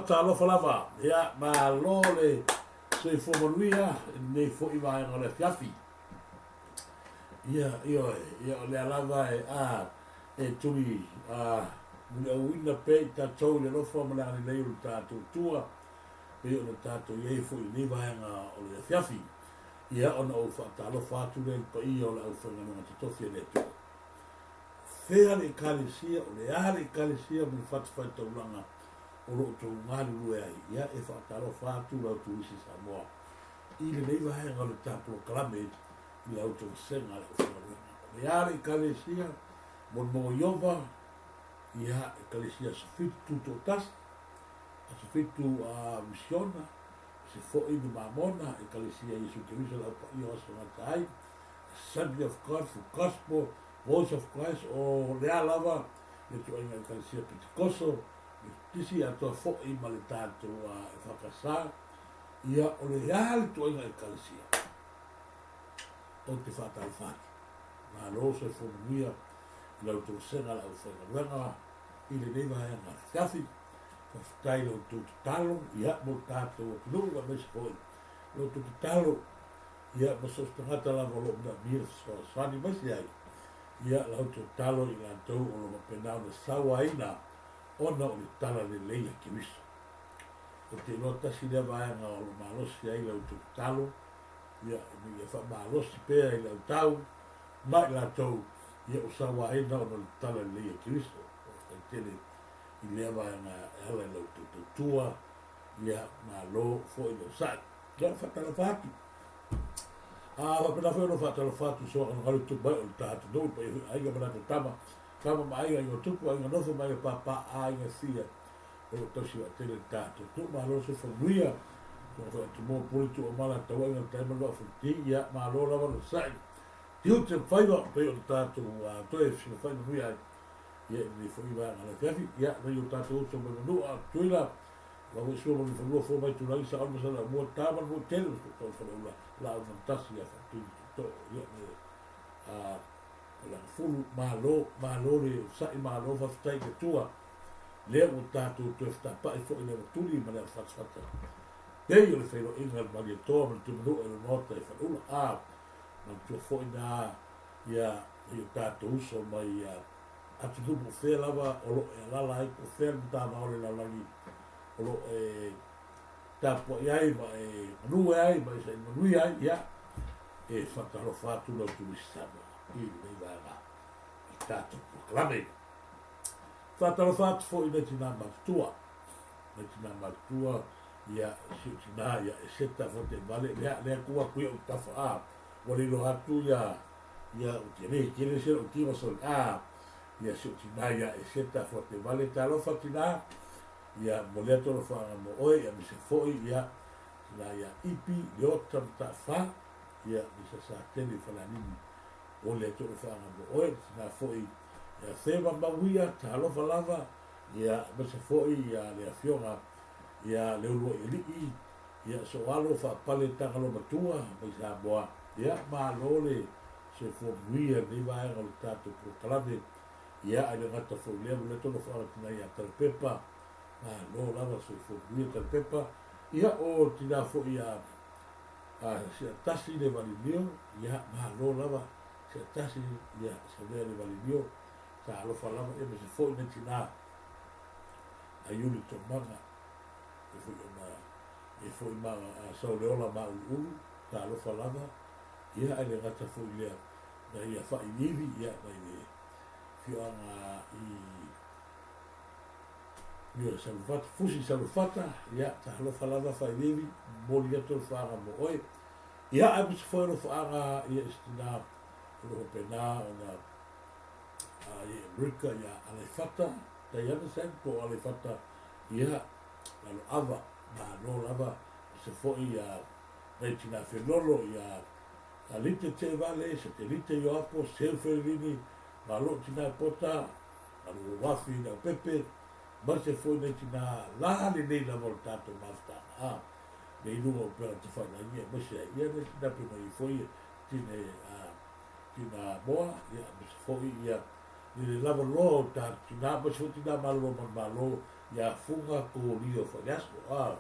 Talofa lava. Ya malole se fomonuia ne fo iwa e ngole fiafi. Ya le lava e tui mule uina pe ta tau le lofa malani leu ta tutua pe ona tātou iei fu I ni vaenga o le fiafi. Ia ona o whaatalo whātu le pa I o le au whanganonga te tofi le tu. Whea le kalesia o le ale kalesia mo le whatawhai tauranga o lo tō ngāri rue ai. Ia e whaatalo whātu lau tu isi Samoa. I le nei vaenga o le tāpua kalame I au tō senga le whanganonga. Le ale kalesia mo mo Iova ia e kalesia safitu tō tasi. Safitu a misiona. Se fo'i ni mamona e kalesia Yesu Kiriso la pa I oso ngatai. Assembly of God for Gospel, Voice of Christ o lea lava le tu inga e kalesia Pentikoso. Tisi ato fo'i ma le tātou a e whakasā. Ia o le le tu inga e kalesia. O te whātau whātu. Nā rosa e whonuia I lau tō senga la au whangaruanga I le newa e ngā whiawhi. Tailo tu talo ia mo tātou o tunu wa mesi hoi. Lo tu talo ia mo sos tangata la mo lo na mir so sani mesi ai. Ia lau tu talo I la tau o lo mapenao na sawaina ona o le tala le leia ki wiso. O te nota si le vaenga o lo malosi ai lau tu talo ia mi e wha malosi pēa I lau tau mai la tau ia o sawaina ona le tala le leia ki wiso. O te tele I lea vaenga hala lau tutua ia ngā lo fo I lo sai. Ia whatala whātu. Wapena whai no whatala whātu so anu haru tupai o le tātu nōi pa aiga manata tama. Tama ma aiga ingo tupu, aiga nofo ma aiga papa aiga fia. O lo tosi wa tele tātu. Tu ma lo se whanuia. Kua whai tu mō puritu o mala tawa inga taima loa whuti. Ia ma lo lawa lo sai. Tiu te whaiwa pe o le tātu toe sina whai nui ai. Ia ni foi va na fiafi ia no yo tato so mo no a tuila va mo so mo fo fo mai tu la isa almo sa mo tava mo tele so to la fantasia fa tu to ia la fulu malo le sa I malo va stai che tua le o tato to sta pa I fo le tu li ma la fa fatta e io le fai in al magneto mo tu no e nota e fa ma tu fo na ia io tato so mai atu tupu whea lawa o lo e lala ai ko whea mta maore la langi o lo e tapo I ai ma e manue ai ma e manui ai ia e whakaro whātu lau tu isama I nei wāga I tātou proklame whakaro whātu fo I nei tina matua ia siutina ia e seta fo te vale lea kua kuia o tafa a wale lo hatu ia o te rei kere se o kiwa sol ia siutina ia e seta fo te vale talo fatina ia moleto lo fa mo oe ia mi se foi ia na ia ipi le ota mta fa ia mi se sa tele fa la nini o le to lo fa mo oe na foi ia seba mawia talo fa lava ia mi se foi ia le afiona ia le ulo ili ia so alo fa pale tanga lo matua mi sa boa ia ma lole se fo via ni vai o tato pro kalame ia ai ngata fo le mo le to lo fa na ia talpepa no lava se fo via talpepa ia o tina fo ia se tasi le valimio ia ma lo lava se tasi ia se le valimio sa lo fa lava e se fo ne tina aiuli to manga e fo ma so le ola ma u sa lo fa lava ia ai ngata fo ia na ia fa inivi ia mai fiona ia salvat fusi salvata ia ta lo falava fa inivi molia to fara mo oi ia abis foi no fara ia estina lo pena ona ia Amerika ia ale fata ta ia sen po ale fata ia lo ava ma no lava se foi ia retina fenolo ia alite te vale se te lite yo apo se ferini malo tina potaalo wafi na pepe ma se foi ne tina la le la voltato mafta le nuo per te fa la mia ma se ia ne tina pe mai foi tina boa ia se foi ia le lava lo ta tina ma se tina malo ia funga ko rio fa yaso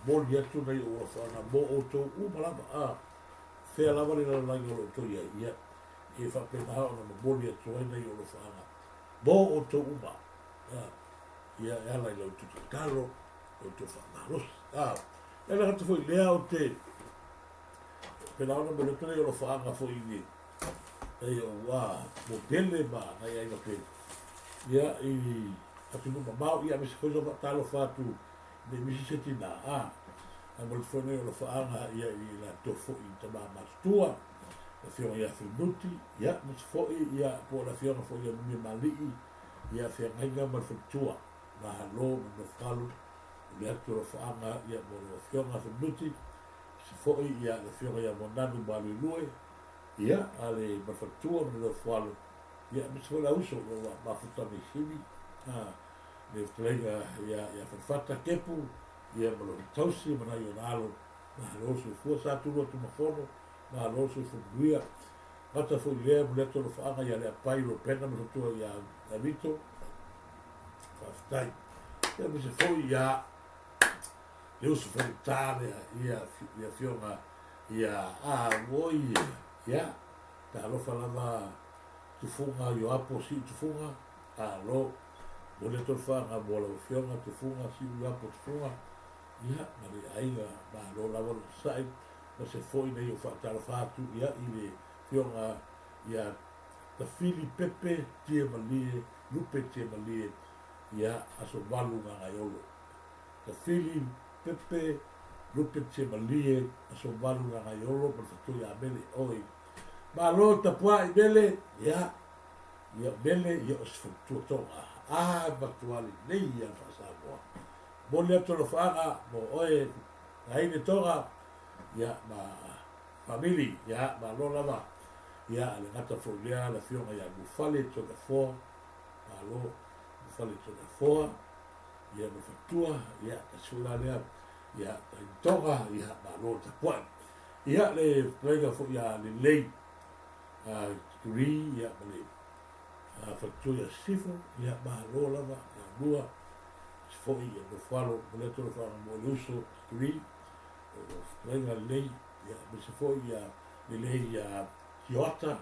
mo ia tu nei o fa na mo o to u malava fe lava le la yo to ia e fa pe na o mo boli to nei o fa na mo o to uma ia la yo tu talo o to fa malos e la tu foi lea o te pela ona mo le tele o fa nga foi ni e o wa mo pele ba na ia no pele ia i atu no mau ia me se foi o talo fa tu de mi se tina a mo le foi o fa nga ia i la to foi ta ma tua la fiona ia finuti ia mo se foi ia po la fiona foi ia mi mali ia fe nga ma tua ma lo no falo le atu o fa nga ia mo le fiona finuti se foi ia la fiona ia mo nanu ma lui ia ale mafatua me lo falo ia me se la uso ma futa me simi le tlega ia fata kepu ia mo lo tausi ma na yo nalo ma lo su fu sa tu lo tu mafono ma lo su fu guia ata fu le mo le to lo fa ia le pai lo pena me tu ia avito fa stai ia me se foi ia le uso fare ia fiona ia voi ia ta lo falava tu funga yo apo si tu funga lo mo le to fa nga bola fiona tu funga si yo apo tu funga ia ma le aiga ma lo lava sai ma se foi nei o fa ta fa tu ia i le fiona ia ta fili pepe tie malie lupe tie malie ia aso valu nga aiolo ta fili pepe lupe tie malie aso valu nga aiolo ma fa tu ia mele oi ma lo ta pua i bele ia bele ia o sfutu tonga ba tuali nei ia fa sa mo le to lo fa mo oe ai ne tonga ia ma family ia ma lo lava ia le ngata fo ia la fiona ia mu fale to the four ma lo mu fale to the four ia mo fatua ia ta sula le ia tonga ia ma lo ta pua ia le plega fo ia le lei turi ia male fatua sifu ia ba lo lava ia bua foi ia no falo mole to fa mo luso turi lenga lei ia me se foi ia le lei ia kiota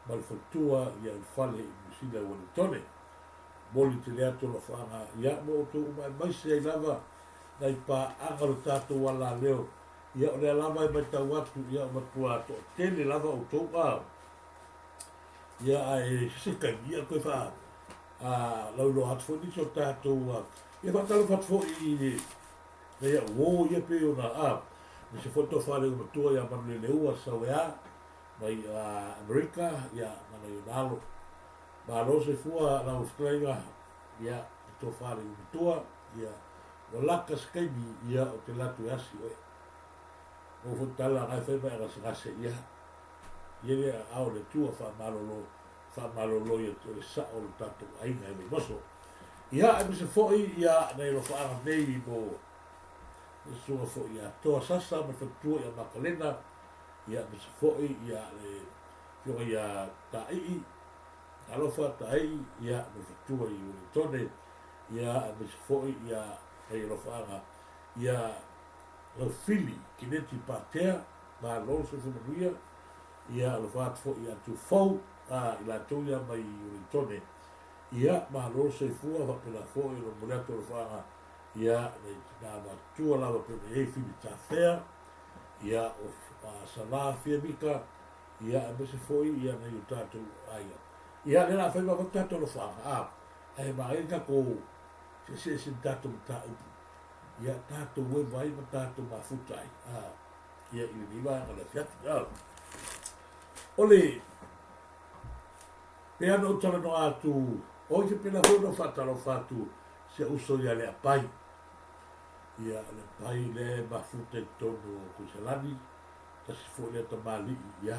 mal fatua ia fale musila o tone moli te le ato lo fa ia mo to mai se lava dai pa agalo tato wala leo ia o le lava mai tawatu ia ma tua to tele lava o to ia ai se ka ia ko fa lo lo hat fo ni so tato ia fa talo fa fo i ia wo ia pe ona me se foto fa le mo tua ia ma le ua sa ia mai America ia ma le nalo ba lo se fua la Australia ia to fa le mo tua ia o laka skaibi ia o te latu asi o fo tala ga fe ba ga se ia ia au le tua fa malo lo ia te sa o tato ai ngai me moso ia e se foi ia nei lo fa nei bo so foi ia to sasa ma fa tu ia makalena ia me se foi ia le yo ia tai alo fa tai ia me fa tu i tone ia me se foi ia ei lo fa ia lo fili kineti patea ma lo so ia ia lo fa fo ia tu fo ila tu ia mai tone ia ma lo se fua fa pela fo i lo moleto lo fa ia le na tu la pe e fili ta fea ia o sala fia bika ia me se foi ia na tato aia ia le la fa ma tato lo fa e ma e ka ko se tato ta ia tato we vai ma tato ma futai ia i va la fiat ole pe ano tala no atu o ke pela ho no fata lo fatu se uso ia le pai ia le pai le ba fute tono ku salami ta se fo le to mali ia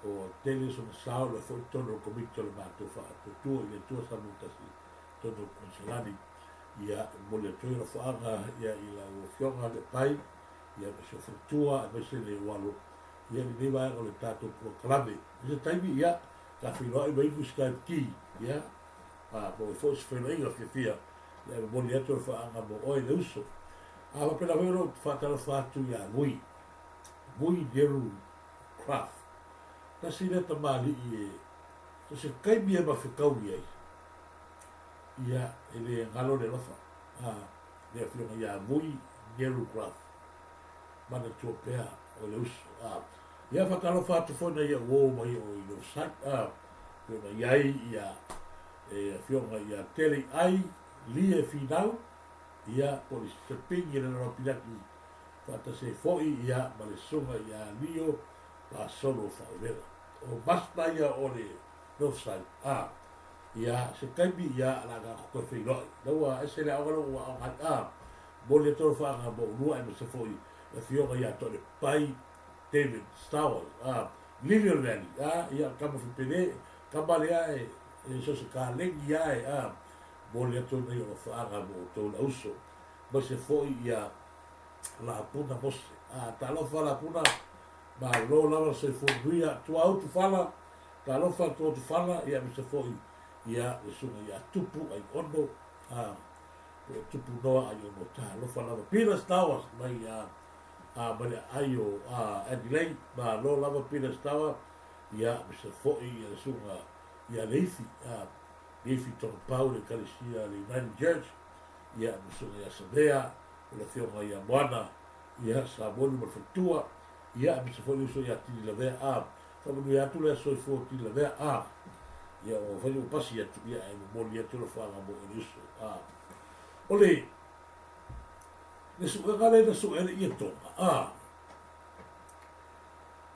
o tele so sao le fo tono ko mito le mato fa tu le tu sa muta si tono ku salami ia mo le tu lo fa ia ila o fionga le pai ia se fo tua a se le walo ia ni va o le tato proclame se taimi ia ka filo i vai buscar ki ia bo fo se felo ia que fia le mo le to fa mo o le uso va pela vero fa ta fa tu ia vui deru craft ta si le tamali i se kai bia ma fe kau ia ele ngalo le lofa le filo ia vui Gelu Craft. Mana tua pea o le uso. Ia whakalo whātu whona ia wō mai o i no sat. Whiona iai ia whionga ia tele ai lie whinau. Ia o le sepingi na rapinaki whata se foi ia ma le sunga ia lio pa solo whaurela. O masna ia o le no sat. Ia se kaimi ia la ka koe whinoi. Naua ese le aungalo ua aungat. Bole toro whaanga mo unua e ma se foi. E whionga ia tole pai David Stowers, Lilian Valley, ia kama whipene, kama lea so se ka lengi ai, mole atu nei o whaanga mo tō na uso. Ma se foi ia la puna mose, ta lofa la puna, ma lo lava se funuia, tua au tu fala, ta lofa tu fala, ia mi se foi, ia le sunga ia tupu ai ono, tupu noa ai ono, ta lofa lava. Peter Stowers, mai mane aio Adelaide, ma lo lava pina stawa, ia misa fo'i ia sunga ia leifi, leifi tonu pau le kalisia le United Church, ia misunga ia Samea, o le whionga ia moana, ia sa monu malwhatua, ia misa fo'i uso ia tini la vea, whamanu ia atu lea soi fo tini la vea, ia o whani upasi atu ia e moni atu la whanga mo e uso. Ole, le suʻegale na suʻele ia toga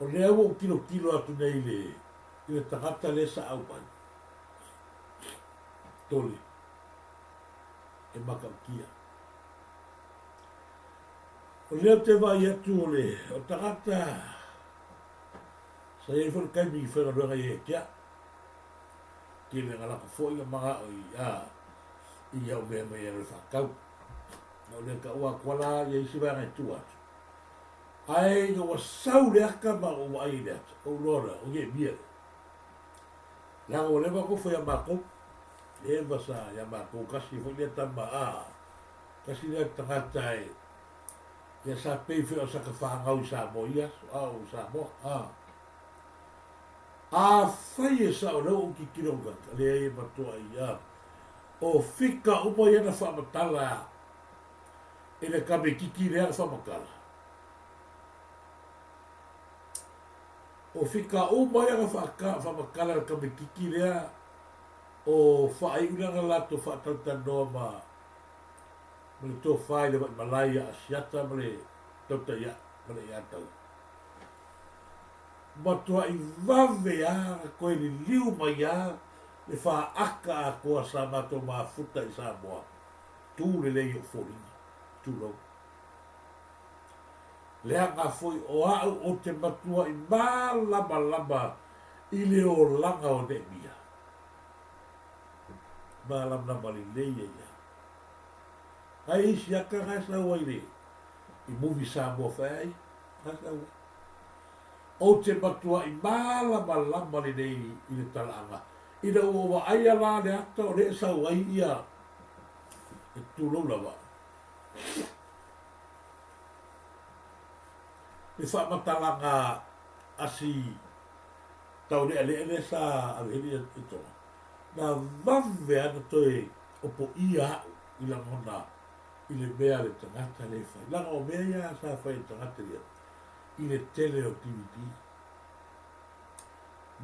o le au o kilo atu nei le tagata le saʻau mai tole e makaukia o lea te vai atu o tagata sa iai falakaimi i whaigaluega i ekea ke le galaka foʻi ga magaʻo i au mea mai ale whakau o le ka ua kuala ia isi vai ngai tua atu. Ai no wa sau le aka ma o ai le atu. O lora, o ye bia. La o le ko foi a mako. E vasa ya mako kasi foi le tama kasi le tangata e. Ya sa pe fe o sa ka fa ngau sa mo ia, o sa mo. Fai sa o lo ki kilo ga le e matua ia. O fika o mo ia na fa matala. Ele kabe kiki lea whamakala. O whika o mai anga whamakala kabe kiki lea o whaaiunanga lato whaatantanoa ma le tō whae le Malaya Asiata ma le tauta ia, ma le iatau. Matua i vave a koe li liu mai a le wha aka a koa sa mato ma futa i sa moa. Tū le lei o whoringa. Tulo. Lea ngā foi o au o te matua i lama i le o langa o ne mia. Lama li leia ia. Ai isi aka ngai sa ua i le. I muvi sa mua whai. Ngai sa ua. O te matua i lama li nei i le talanga. I le ua wa aia la le ata o le sa ua i ia. E tulo lawa. E whamatalanga asi tau le ale sa alheri e toa. Na vave ana toi opo ia i la mona i le mea le tangata le whai. Langa o mea ia sa whai tangata lia i le tele o TVT.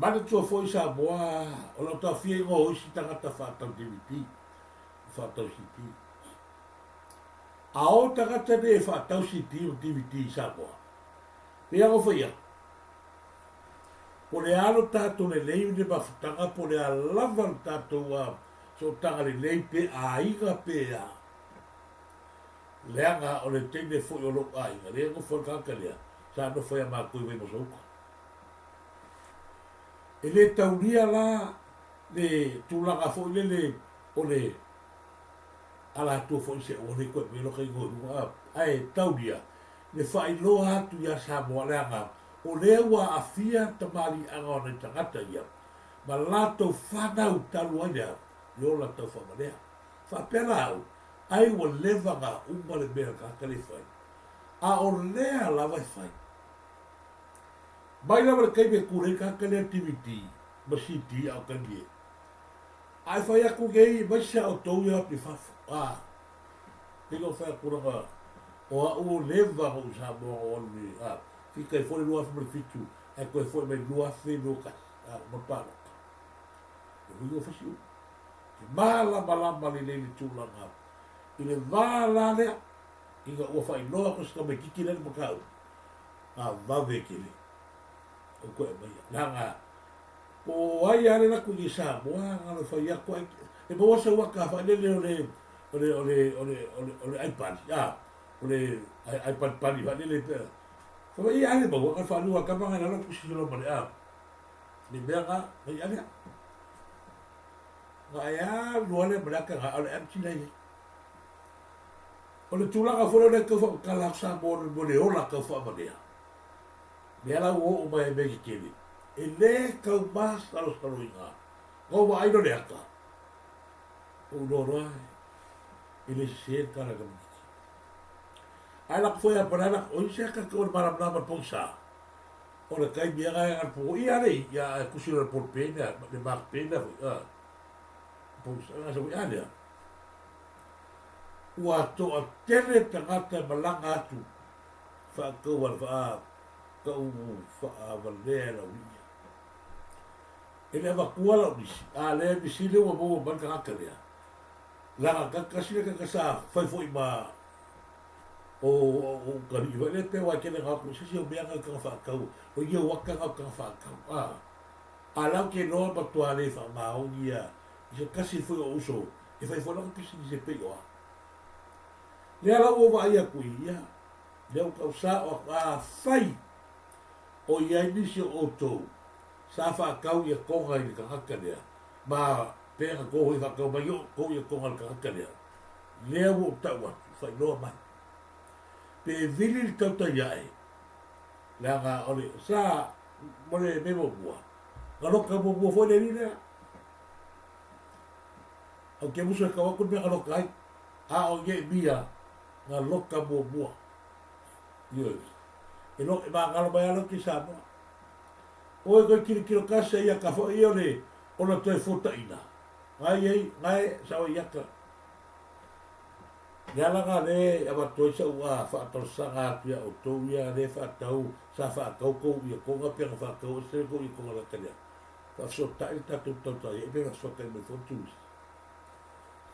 Mana tua foi sa moa o lau tau fia ingo hoisi tangata whaatau TVT. Whaatau CT. A o tagata ne whaatau CT o TVT sa moa. Pea o whaia. Po le alo tātou le lei ne mawhutanga, po le alava tātou so tanga le lei pe a inga pe a. Leanga o le teine fwoi o loko a inga, leanga fwoi kaka lea, sa no whaia mā kui wei mosauka. E le taunia la, le tūlanga fwoi le o le ala tua fwoi se o le koe me loka ingo runga. Ai, taunia. Le whai loa atu ia sa moa leanga, o lea ua a fia tamari anga o nei tangata ia, ma lātou whanau talu aina, i o lātou whamanea. Whapera au, ai ua levanga umare mea kakare whai. A o lea lawai whai. Mai lama le kaime kure kakare TVT, ma CT au kangie. Ai whai aku gei, mai sa o tau ia pi whafu. Hiko whai kuranga, o o leva o sa mo o ni fica e foi lua foi fitu e ko foi me lua fe no ka mo pa o yo fa siu mala mala mali le tu la nga ile vala le inga o fa no ko ska me kiki le mo ka va ve ke le o ko mai la nga o ai ale na ku ni sa mo nga le fa ya ko e mo se wa ka fa le ole iPad ya ole iPad pali va le pe so i ale mo ka fa lu ka ma na ku si lo mo ni be nga ai ale nga ya lu ale bra ka ole am chi nei ole tu la ka fo le ka fa ka la sa mo le ola ka fa ma dia me la o mai be ki ni e le ka mas a los kaluinga go va ai no le aka o no no ele se cara ka ai la foi a parada o se ka ko para para ponsa o le kai bia ga po i ale ya ku si le por pena le mar pena ponsa so ya le o ato a tele tangata malanga atu fa ko wa fa ko fa valera wi ele va kuala bisi ale bisi le wa bo ban ka ka le la ka ka si ka sa fa foi ba o ka ri le pe wa ke le ga ku si o bia ka fa ka o ye wa ka fa ka ala ke no ba to ale fa ma o ia je kasi foi o uso e fa foi no que se pe yo le ala o va ia ku ia le o ka sa o fai o ia ni se o to sa fa kau ia konga i ka haka lea ma pēra koho i whakau mai o ko ia konga i ka haka lea lea o tau atu whai loa mai pe vili li tau tai ai lea ngā ole sa mole memo bua ngā loka mo bua fo le ni lea au ke musu e kawaku me ngā loka ai a o ye mia ngā loka mo bua yes e lo e ma ngalo mai alo ki sa moa o ko kilo kase ia ka fo io le ona toi fota ina ngai sa o ia ka ya la ga le aba toi sa wa fa to sa ga pia o to ia le fa tau sa fa ko ia ko ga pia fa ko se ko i ko la ka le fa so ta il ta tu ta e be so ka me fo tu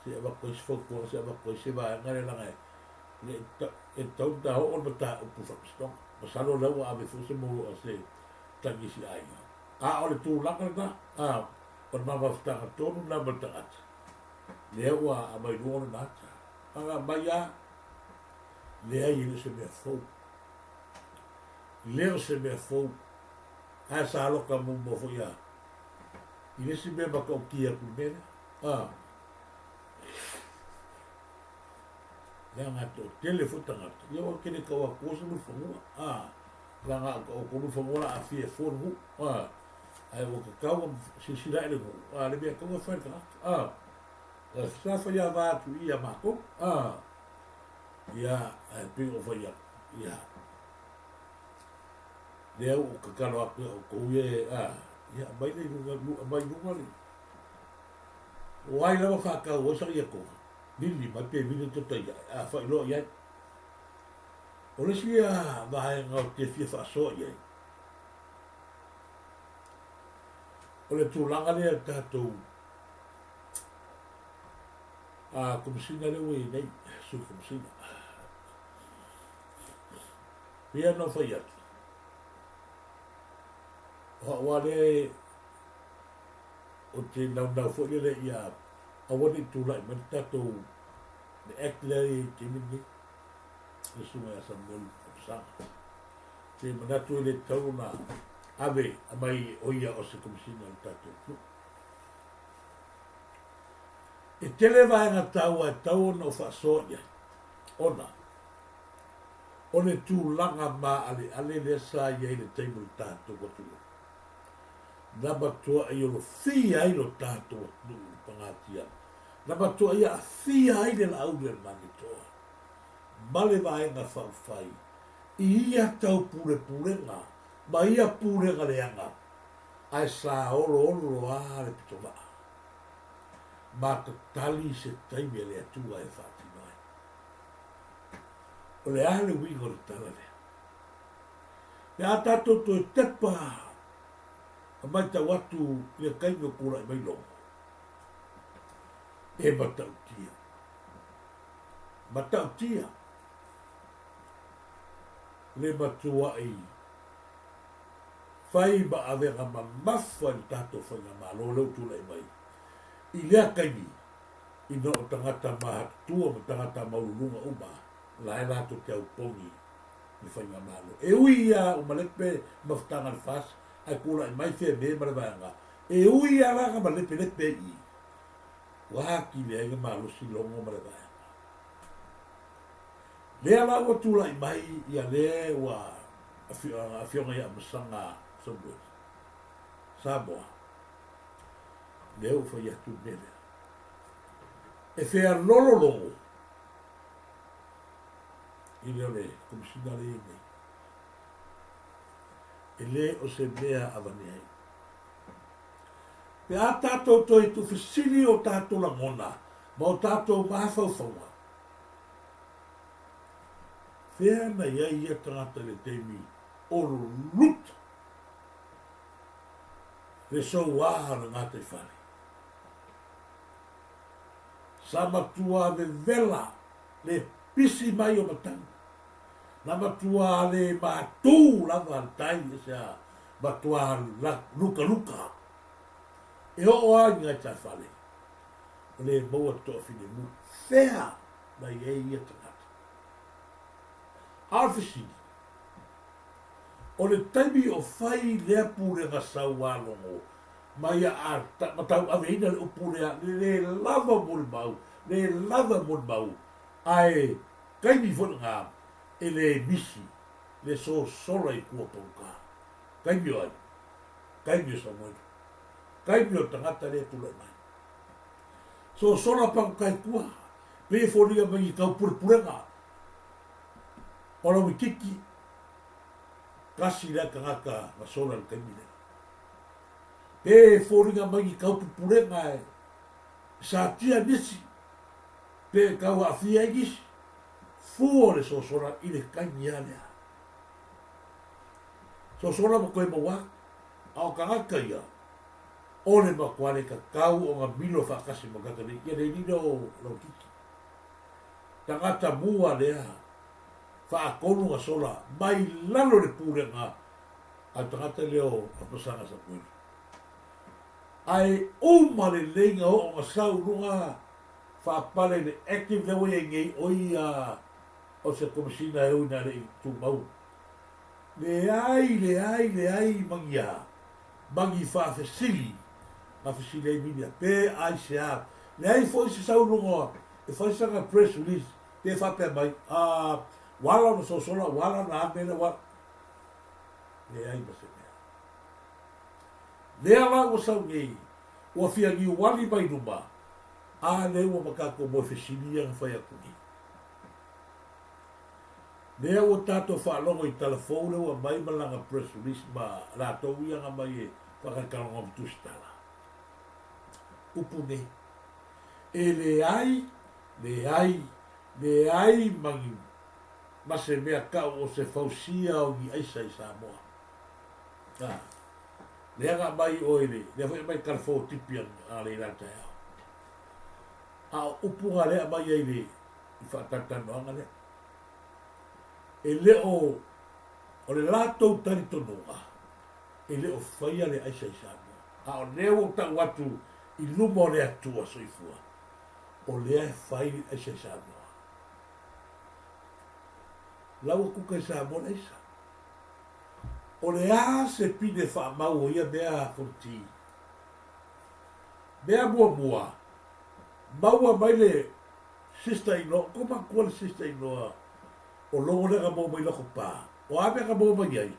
se aba ko se fo ko se aba ko se va ngare la ngai le e tau da o ta o pu fa sto ma sa lo la wa be fo se mo se tangi si ai a ole tu laka na on mama ftanga tonu na mata le wa a mai no na anga mai a le ai le se me fo le se me fo a sa lo ka mo mo fo ya ile se me ba ko kia ku me le nga to telefo tanga yo ke ne ka wa ko se mo fo la nga ko mo fo a fi fo mu ai o ka si si dai le le be ko fa ka sa fa ya va tu ia ma ko ia pe o fa ya le o ka no ko ye ia mai le nu mai nu mali o ai le fa ka o sa ia ko lili ma pe vi to ta ya fa lo ya o le si va nga te fi fa so ia o le tūlanga lea tātou kumisina le wei nei su kumisina pia no whai atu wa le o te nau fwoi le ia awani tūlai man tātou le ekleri te mini le sunga sa molu sanga te manatu le tau na ave mai oia o se komisina o tātou. E tele vai ngā tau a tau no whasoia. Ona. O le tūlanga mā ale le sa iei le teimu le tātou watu. Naba tua i o lo fia ai lo tātou watu pangatia. Naba tua i a fia ai le lau le mani toa. Male vai ngā whawhai. I ia tau pure ngā. Ma ia pure ngaleanga ai sa olo a le pitova ma ka tali se taimi le atua e fati mai o le ale wingo le tala lea. Le a tatou to e tepa a mai tau atu le kainga kura i mai longo. E matau tia. Matau tia. Le matua i fai ba avera ma mafa ni tatou whanga malo leu tula i mai. I lea kaingi i no tangata mahatua ma tangata maulunga uma la e lato te au pongi ni whanga malo. E ui ia umalepe maftanga ni fas ai kura i mai fea me marevanga. E ui ia ranga ma lepe lepe i. Waki lea inga malo si longo marevanga. Lea la ua tula i mai ia le ua afionga ia masanga Samoa. Lea ufa ia tu nele. E fea lolo longo. I leo le komisina le nei. E le o se mea avanei. Pe a tātou toi tu fisili o tātou la ngona. Ma o tātou mahafau whaunga. Fea na ia tangata le teimi o luta. Le so waha na ngata i whare. Sa matua le vela le pisi mai o matanga. Na matua le mātou lava al tai e sea matua luka. E o a ngai tai whare. Le maua toa fine mu. Fea na ia tangata. Arfisi. O le taimi o whai lea pūrenga sau wālongo, mai a matau aveina le upurea, le lava mul mau, ai kaimi whananga, e le misi, le so sola i kua pauka. Kaimi o ai, kaimi o samoina, kaimi o tangata le tula mai. So sola pauka i kua, pe whoringa mai i kau purepurenga, ora wikiki, kasi lea kangaka na sola le kaimine. Pe whoringa mai i kau pupurenga e, sa tia nisi, pe kau a fia igis, fuo le so sola i le kaimi alea. So sola ma koe mawa, au kangaka ia, o le makuare ka kau o ngā milo whakasi makakari, ia le nino lau kiki. Tangata mua lea, whaakonu nga sola, mai lalo le pūrenga, a tangata leo a pasanga sa puena. Ai uma le leinga o nga sau runga, whaapale le active lewe e ngei oia o se komisina e uina le i tū mau. Le ai mangi whaafesili, ma fesili e minia, pe ai se a, le ai fo se sau runga, e whaisanga press release, pe whapea mai, wala na sosola, wala na amena, wala. Le ai mase mea. Lea la o sau ngei, ua whiangi wali mai numa, a le ua makako mo fesili ang whai akuni. Lea o tato whaalongo i telefone ua mai malanga press release ma rātou ianga mai e whakakalonga mtustala. Upune. E le ai mangi ma se mea kau o se fausia o ni aisa i Samoa. Lea ngā mai oile, lea whai mai kalfo tipian a le rata eo. A upunga lea mai eile i whatatanoanga lea. E leo o le lātou tari tonunga, e leo whaia le aisa i Samoa. A o leo o tau atu i lumo le atua soifua, o lea whai aisa i Samoa. Lau kuka i Samoa na isa. O le a se pine wha mau o ia mea fonti. Mea mua. Maua mai le sister in law, koma kua le sister in law, o longo le mo mai loko pā. O ame ka mo mai ai.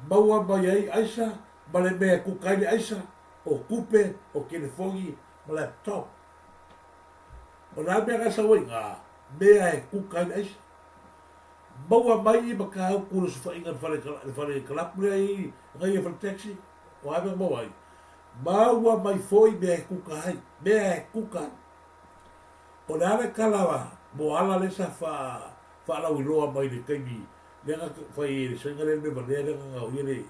Maua mai ai aisa, ma le mea kukai le aisa, o kupe, o kelefongi, ma laptop. O na mea ka sawa ngā, mea e kukai le aisa. Maua mai i maka au kura su whainga whare kalapure ai ngai e whare taxi o ame maua ai. Maua mai foi mea e kuka hai, mea e kuka. O le ale kalawa, mo ala le sa whaalau i loa mai le kaimi, lenga whai e senga le me valea lenga ngau i le,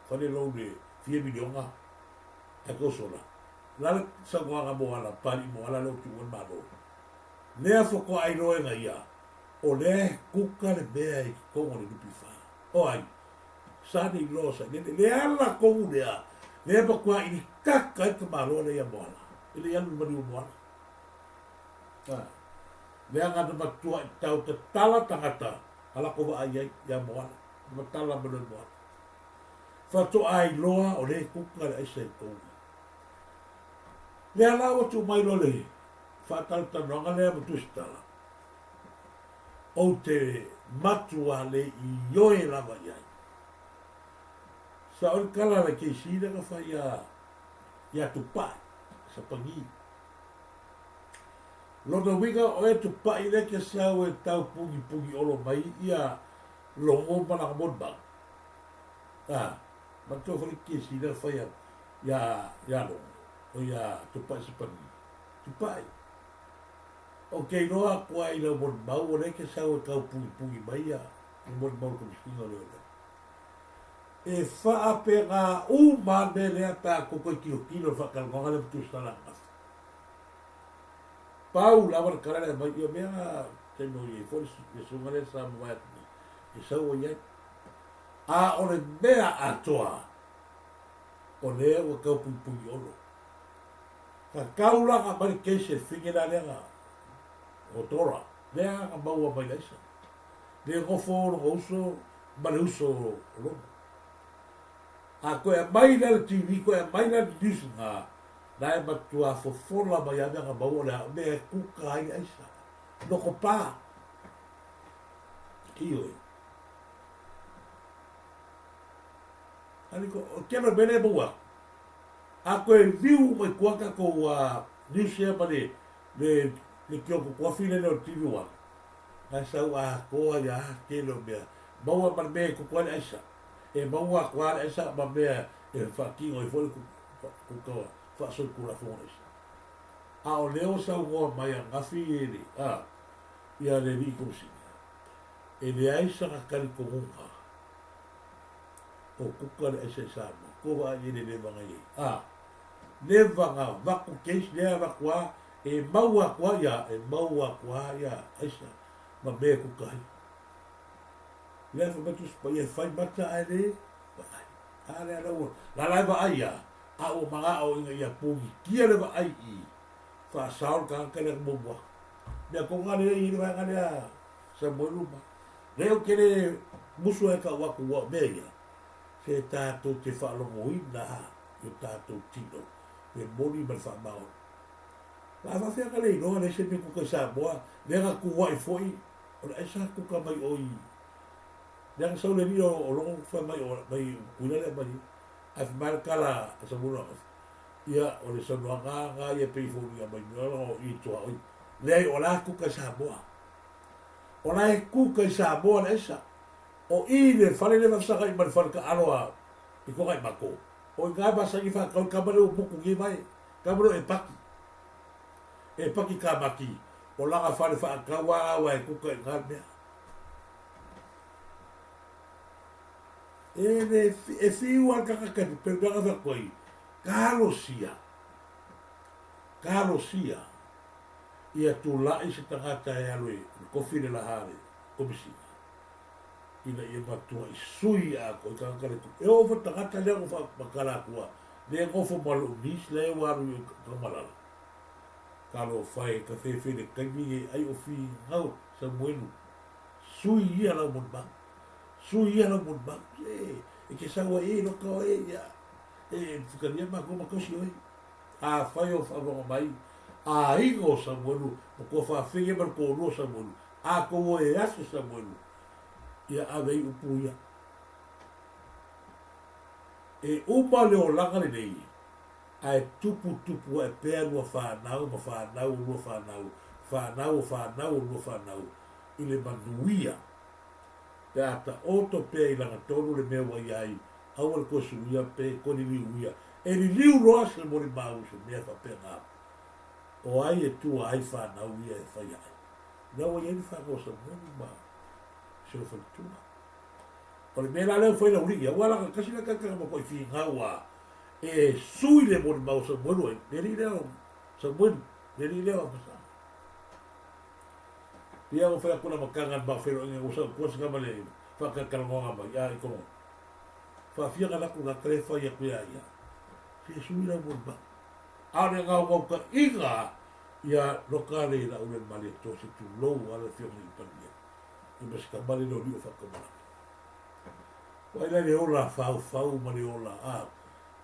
whane lau le 4 milionga, e kosora. Lala sa wanga mo ala, pari mo ala lau tuan malo. Lea whako ai roe nga ia, o le kuka le mea i kongo le nupi wha. O ai, sani i loa sa, le ala kongu lea, lea pa kua ini kaka i ka malo le ia mo ala. Ile anu mani o mo ala. Lea ngana matua i tau te tala tangata, ala kova ai ai, ia mo ala. Matala manu mo ala. Whato ai loa o le kuka le aisa i kongu. Lea lawa tu mai lo le, whatal tanonga lea matustala. O te matua le i ioe lava iai. Sa on kala le ke sida ka whai ia tupai, sa pangi. Lono winga o e tupai le ke sau e tau pungi pungi olo mai ia longo mana monbang. Matua whai ke sida whai ia longo. O ia tupai sa pangi. Tupai. O kei noa kua ina mon mau o leke sau e kau pungi pungi mai ia. I mon mau ka misinga leo leo. E wha pe ngā uma me lea tā koko kilo kilo whakalonga le mtu stala ngasa. Pau lawa na karare mai ia mea te no i e fori e sunga le sa mua atini. E sau o iai. A o le mea atoa. O lea o kau pungi pungi olo. Ka kaulanga mani keise whingina lenga o tora. Lea ka maua mai laisa. Lea ngofo o uso, mani uso o longa. A koe mai na le TV, koe mai na le news nga. Na e matua fofola mai a mea ka maua lea, mea kuka ai aisa. Noko pā. Iyo e. Ani ko, o kena mene maua. A koe viu mai kuaka ko news ea ma le kioko kuawhine leo TV wana. Nai sau a koa ia kelo mea. Maua ma mea kukuane aisa. E maua kuane aisa ma mea e whakingo i fole kukawa. Whaasoi kura fōna aisa. A o leo sau ngoa mai a ngafi e le. Ia le ni kumsinga. E le aisa ka kari komunga. O kukane aisa i sāma. Kowa a yene le vanga i. Le vanga vaku keis lea vakua. E maua kua ia. E maua kua ia aisa. Ma mea kukai. Lea whamatu spa ia whai mata ai le. A lea rau. La lai wa ai ia. A o mga o inga ia pungi. Kia le wa ai i. Wha saul ka anka lea kumumua. Lea ko ngane i le wanga lea. Sa moiluma. Leo kere musu e ka waku wa mea ia. Se tātou te whaalongo ina. Yo tātou tino. Me moni man whamao. La whawhia ka lei noa. Le se me kuka sa moa. Lea ka kuwa i foi. Ona e sa kuka mai oi. Yang sau le ni o longo fa mai o mai kuina le mai. Af mal kala sa muna. Ia o le sa nga ia pe fo ni mai no i to oi. Le o la kuka sa boa. O la e kuka sa boa le sa. O i le fale le sa ka i mal fal ka aloa. I ko kai mako. O ga ba sa i fa ka ba le buku gi mai. Ka bro e paki. E paki ka maki. O la ga fale fa ka wa e kuka e ga mea. E fiu al kakakati, pero daga fa koi. Kalosia. Kalosia. Ia tu lai se tangata e aloi. Kofine la hare. Komisina. Ina ia matua i sui a koi kakakati. E ofa tangata lea ko fa makala kua. Lea ngofo malu nis lea waru i kamalala. Kalo fai ka fefene kaimi e ai ofi ngau sa muenu. Sui ia la monbang. Sui ia la monbang. E ke sawa e no ka e ia. E fukaria ma ko makosi oi. A fai o fa mai. A ingo sa muenu. Ko fa fege mar ko no sa muenu. A ko e aso sa muenu. Ia avei upu ia. E uma leo langa le nei. A e tupu e pea lua whanau, ma whanau, lua whanau. Whanau, lua whanau. I le manuia. Te ata oto pea i langa tonu le mea wai ai. Aua le kosu uia pe, koni liu uia. E li liu roa se mori mau se mea wha pea ngā. O ai e tua ai whanau ia e whai ai. Nau ai e ni whanau sa moni mau. se o whalitunga. O le mea leo whaila uri, wala kasi na kakaka mo koi fi ngawa, sui le mo mau sa mwenu, neri leo, sa mwenu, neri leo apasa. Ia o whai akuna makangan ma whero inga usa kuasa kama le whakakarangonga ma, ia i kono. Whawhia ka laku nga kare whai akuia ia. Se sui la mo ma. Aone ngau ngau ka inga, ia lokale la ule mali to se tu lou ala whionga i pania. I mas ka mali no rio whakamara. Wai lai le ola whau mali ola a.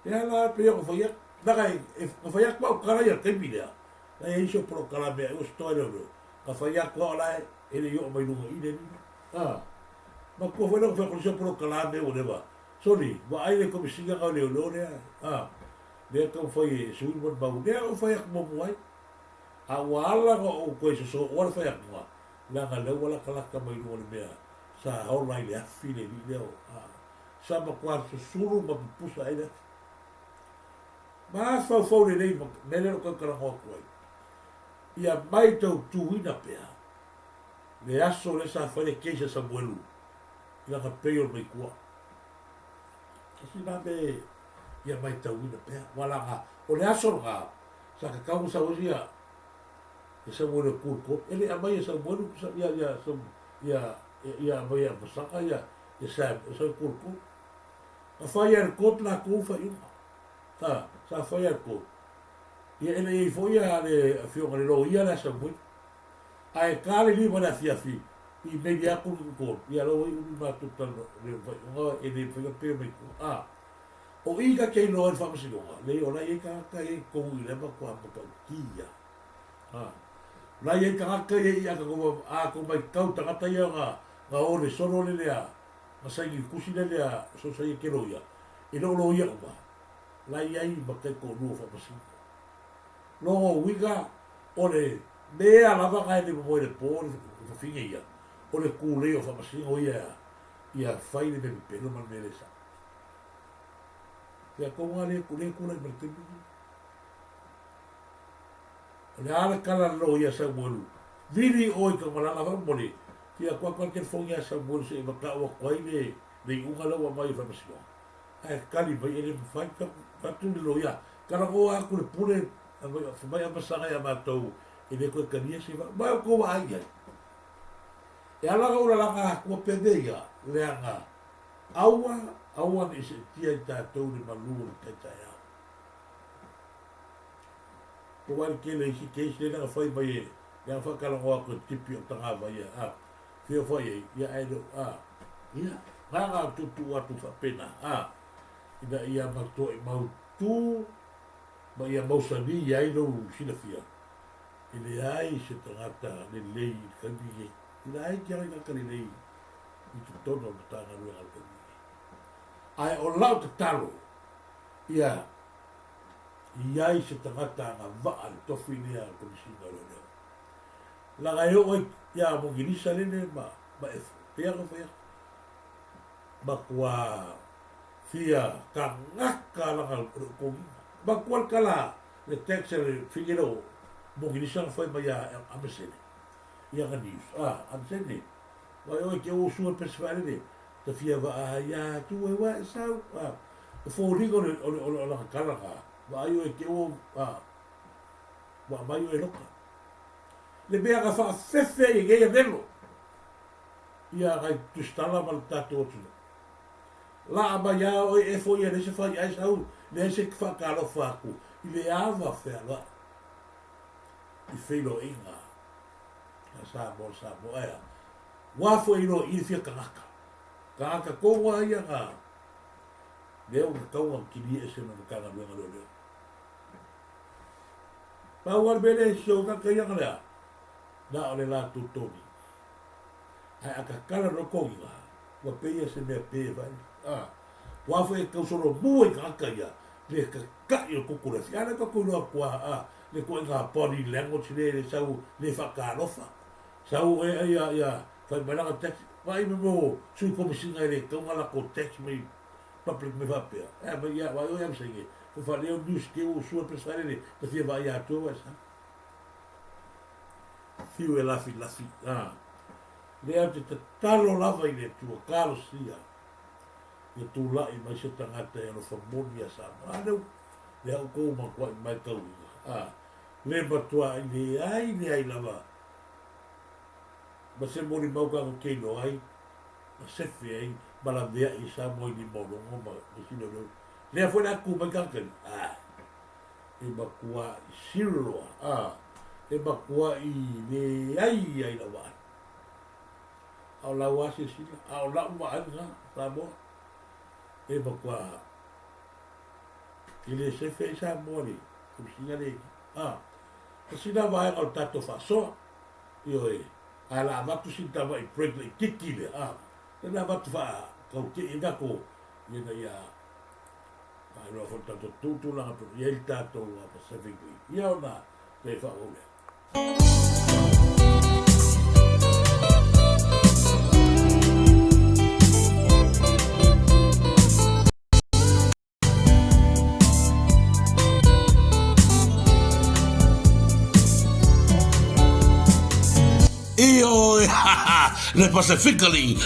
Ia la pe o whaiak, nakai, o whaiak mau karaia teimi lea. Lai e iso pro karamea, o stoi leo. Ka whaiak wao lai, ele yo mai lunga ine ni. Ma kua whainau ka whakolisio pro karamea o lewa. Sori, wa aile komisinga kau leo leo lea. Lea kau whai e sui mon mau, lea o whaiak mo muai. A wala o koe so ora whaiak mua. Langa leo wala kalaka mai lunga ni mea. Sa hau lai le afi le ni leo. Sa ma kua susuru ma pupusa aile. Ma whau le nei, nele no kakarangoa kuai. Ia mai tau tuina pea. Le aso le sa whaile keisa sa muelu. Ila ka peo mai kua. Kasi na me, ia mai tau ina pea. Wala nga, o le aso nga, sa kakau sa usia, e sa muelu kurko, ele a mai e sa muelu, ia mai a masaka, ia sa kurko. A whai ar kot la kufa iunga. Sa whai ar kot. Ia ene i foia le whionga le lo ia la sa muelu. Ai kale li mana fiafi i me dia ku ko ia lo i ma tu tan le vai e le foi pe me ko o i ka ke no fa masi lo le o la i ka e ko i le ba ko pa kia la i ka e ia ka ko mai kau ta ta ia ga o le solo le a ma sai ki kusi le a so sai ke lo ia e lo ia ba la i ai ba ke ko no fa masi lo wiga o le mea lava kai le mo le por o finga ia o le kule o fa masingo ia fai le me pelo mal mele sa ia ko ngale kule me te o le ala kala lo ia sa molu viri oi ka mala lava mo le ia kwa qualquer fonga sa molu se va ka o kwai le unga lo mai fa masingo ai kali vai ele fai ka tu lo ia kala ko a kule pule vai a pasar ia matou e le koe kania se vai o koa ai ai. E ala ora langa kua pedeia leanga aua ni se tia i tātou ni malua ni taitai au. Ko wari ke le isi keisi le nanga whai mai e leanga whakalangoa koe tipi o tanga vai e whio whai e ia aido ia nganga tutu atu whapena ina ia mato e mau tū ma ia mausani ia ino sinafia. Ele ai se tangata le lei kami ina ai kia ringa kari lei i tu tono na tanga rua al kami ai o lau te talo ia ai se tangata nga waa le tofi lea al kami singa rua leo langa eo oi ia mo girisa lene ma efu pea ka whea ma kua fia ka ngaka langa kongi ma kua kala le texa le fingero mo girisa foi mai a amesene ia ga news amesene vai oi ke o sua pesvale ne te fia va ia tu e wa sa o fo rigo o la kala vai oi ke o wa mai o loka le bea ga fa fefe e ge delo ia ga tu stala mal tato tu la ba ia oi e fo ia se fa ia sa le se fa kalo fa ku ile ava fe va i whilo inga sa mo ea wafo ino i whia kangaka koua ia ngā leo ka kaunga kini e se mana kanga luenga leo pawar bele sio kaka ia ngalea na ole la tutoni ai aka kala no konga wa peia se mea pea vai wafo e kausoro mua i kangaka ia le ka kai o kukura si ana ka kunoa kua le ko nga body language le sau le whakarofa sau ia whai malanga taxi vai mo sui komisinga le kaunga la ko taxi me public me vapea ma ia vai o am senge ko fa leo news ke o sua presare le te fia vai ato esa fiu e lafi lea te talo lava i le tua kalosia ia tula'i mai se tagata e alo famoni a Samoa aneu le au kou makua'i mai kauiga le matua'i leai lava ma se moli mau kakokeino ai ma sefe ai ma lavea'i Samoa i limologo ma sino leu lea foi le aku mai kakali e makua'i siloa e makua'i leai ai lava au lau ase sila au lau ma'aiga Samoa e bakua ile se fe Samoa le kusinga le sina vai al tato faso io ala vatu sinta vai pregnant kiki le na vatu fa kau ke inga ko ina ya ai lo fa tanto tutto la to il tato Pacific io na te fa ole Io, le Pacificaling,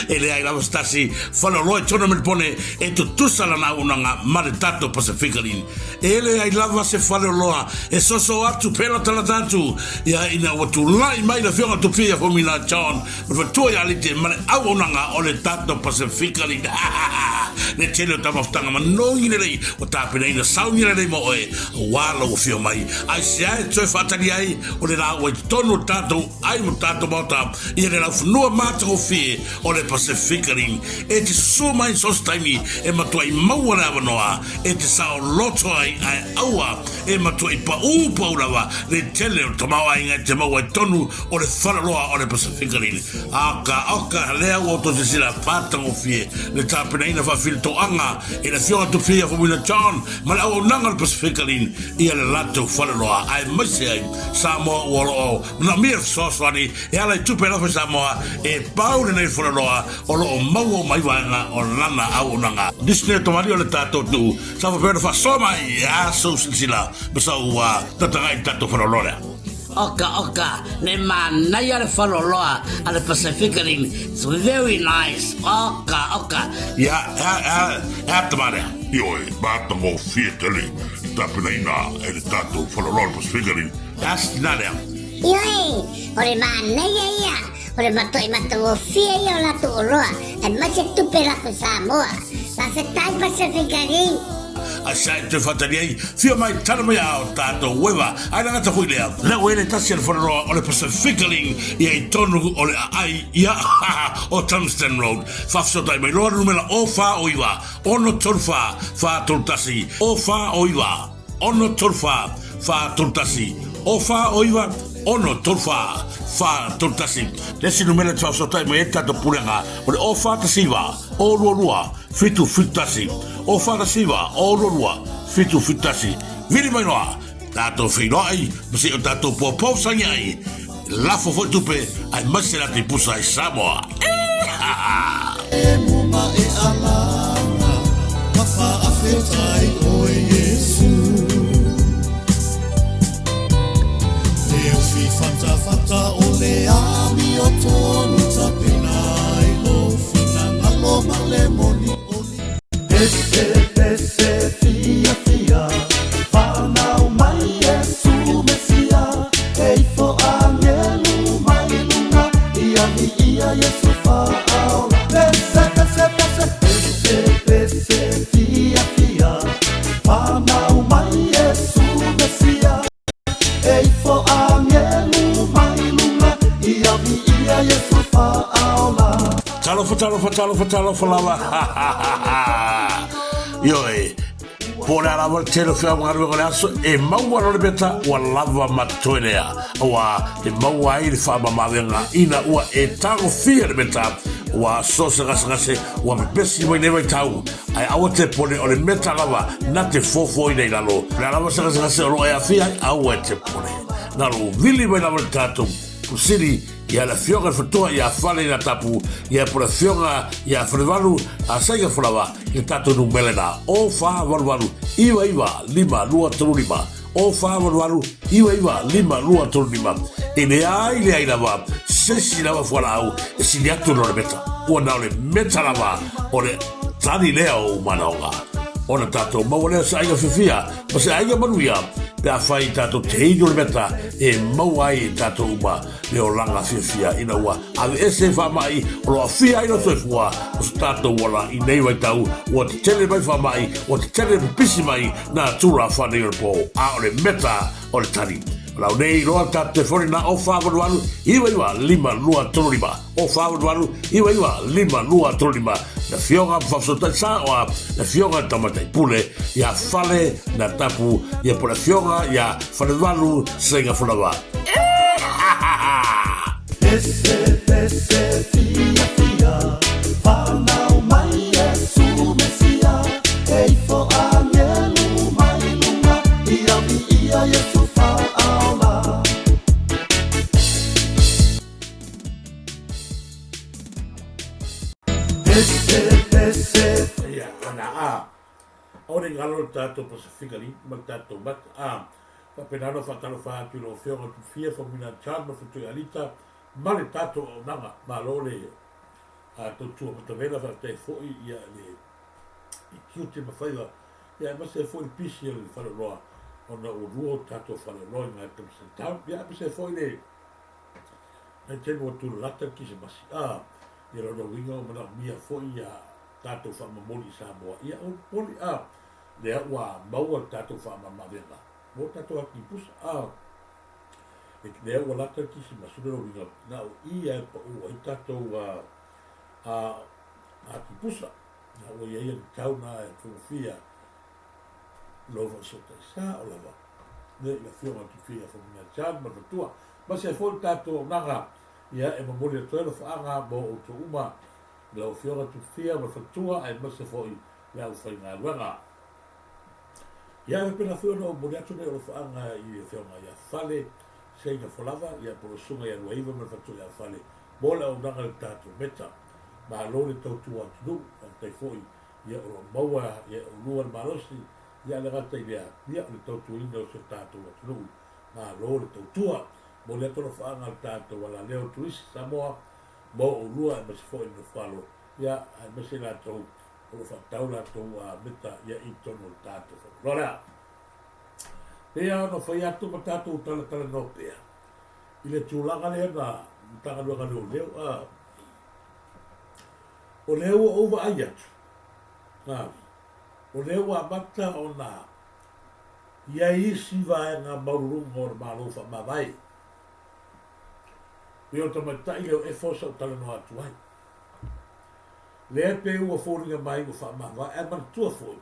e le ai lava stasi, fanno loi tournament pone, e tu salana unanga maritato Pacificaling, e le ai lava se fanno loa, e so atu pela talatatu, ia ina watu lai mai la fiona tu fia fomina John, ma tu ia lite, ma au unanga o le tato Pacificaling, le tele tama ftanga ma nongi lei, o tapina ina saungi lei mo e, wala o fio mai, ai se ai tue fatali ai, o le la o tonu tato ai mo tato mota ia le lafunua mata o fie o le Pacificaling e te suma in sostaimi e matua i maua le avanoa e te sao loto ai aua e matua i pa ulawa le tele o tamawa inga te maua i tonu o le whanaloa o le Pacificaling aka lea o to te sila patang o fie le tapena ina whawhilto anga e le fiona tu fia fumina John ma le au nanga le Pacificaling ia le lato whanaloa ai maise ai Samoa ualo o na mir soswani e ala tupe la fa Samoa e paule nei foloa o lo mau mai vanga o lana au nanga disne to mari o le tato tu sa fa per fa soma ya so sila besa wa tatanga i tato foloa Oka, ne manai ale whaloloa ale Pacificaling. It's very nice. Oka. Ya tamare. Ioi, batango fietele, tapena ina ele tato whaloloa Pacificaling. Astinarea. Ioi, ore manai ia, ore mato fia ia o lato oroa, e mase tupe la ko Samoa, la se tai Pacificaling. Asai te fataliai fio mai tana mai ao tato weva ai langa ta huilea le wele tasi al whanoroa o le Pacificaling ia i tonu o le ai ia o Tungsten Road whafsotai mai loa numela o wha o iwa ono torfa wha turtasi o wha o iwa ono torfa wha turtasi o wha o iwa ono torfa wha turtasi lesi numela te whafsotai mai e tato purenga o le o wha tasiwa o lua fitu fitasi o whara siwa o rorua fitu fitasi viri mai noa tato whinoai masi o tato po sangi ai lafo foi tupe ai masera te pusa ai Samoa e muma e alanga kafa afetai o Yesu leo fi fanta o le ami o tonu tapinai lo fina ngalo malemoni Ese fia Whanau mai Yesu Mesia Eifo angelu mai lunga Ia Yesu whaau Ese fia Whanau mai Yesu Mesia Eifo angelu mai lunga Ia Yesu whaau Talo falawa Ioi Pole ala wale telo fia mwaru wale aso e maua role beta wa lava matoenea wa e maua ili faba mawenga ina ua e tango fia le beta wa sosa gase wa besi wa never tau ai awote pole ole meta lava na te fofo ina ilalo la lava gase olo e afia awote pole na lo vili wa lava tato kusiri ia la fionga fotoa ia fale na tapu ia por fionga ia frevalu a saiga flava que tato no melena o fa valu iwa lima lua trulima o fa valu iwa lima lua trulima e le ai lava sesi lava fora au e si atu no le meta ua na o le meta lava o le tani lea o manaonga ona tatou maua lea sa aiga fifia ma se aiga manuia pe a fai tatou te hino le meta e mau ai tatou uma le o langa fifia ina ua ave ese whamai o loa fia ina soifua o se tatou wala i nei wai tau o te tele mai whamai o te tele pisi mai na tura whanei o le po a o le meta o le tani lau nei roa tatou fori na o whawanu iwa lima lua tolu lima o whawanu iwa lima lua tolu lima na fionga whafsotai sa o na fionga tamatai pule ia fale na tapu ia pole fionga ia fale walu senga fulawa Ese fia fia Whanau mai Yesu Mesia Ei fo angelu mai lunga Ia mi ia Yesu whaala Ese ia ona o le ngalo tatou Pacificali ma tatou mata penano whatalo whaatu lo whionga tu fia whamina chan ma whatui alita ma le tatou o nanga ma lo le tautua matawela whate fhoi ia le i kiute ma whaiwa ia ma se fhoi pisi le whalo roa ona o ruo tatou whalo roa i ngai kamisa tau ia ma se fhoi le nei tenu o tulu lata ki se masi ia rono winga o mana mia fhoi ia tatou whamamoli sa moa ia o poli lea ua maua tatou whamamavela mo tatou aki pusa e lea ua lata ki se masuna ro winga na o ia e pa ua i tatou aki pusa na ua ia ni tauna e fungfia lova sotai sa o lava ne la fionga tu fia whamina chan ma tatua ma se fol tatou nanga ia e mamoli atoe lo whaanga mo o to uma le o fionga tu fia ma fatua e ma se foi le au whainga luanga ia e pena whiona o mori atu ne o whaanga i whionga ia whale seinga whalava ia porosunga ia nuaiva ma fatua ia whale mo le au nanga le tatou meta ma lo le tautua atu nu ang tai foi ia o maua ia o lua le malosi ia le gata i lea ia o le tautua ina o se tatou atu nu ma lo le tautua mo le atu no whaanga le tatou wala leo tuisi Samoa mo o lua e masi foi no whalo ia e masi la tau o lo whatau la tau meta ia i tono le tatou Lora pea no whai atu ma tatou tala no pea i le tūlanga lea na tanga luanga leo o leo o uwa ai atu o leo a mata o na ia isi vaenga maurunga o malo wha mawai i o tamatai leo e fosa o tala no atu ai lea pe ua fōringa mai o wha mawai e mantua fōi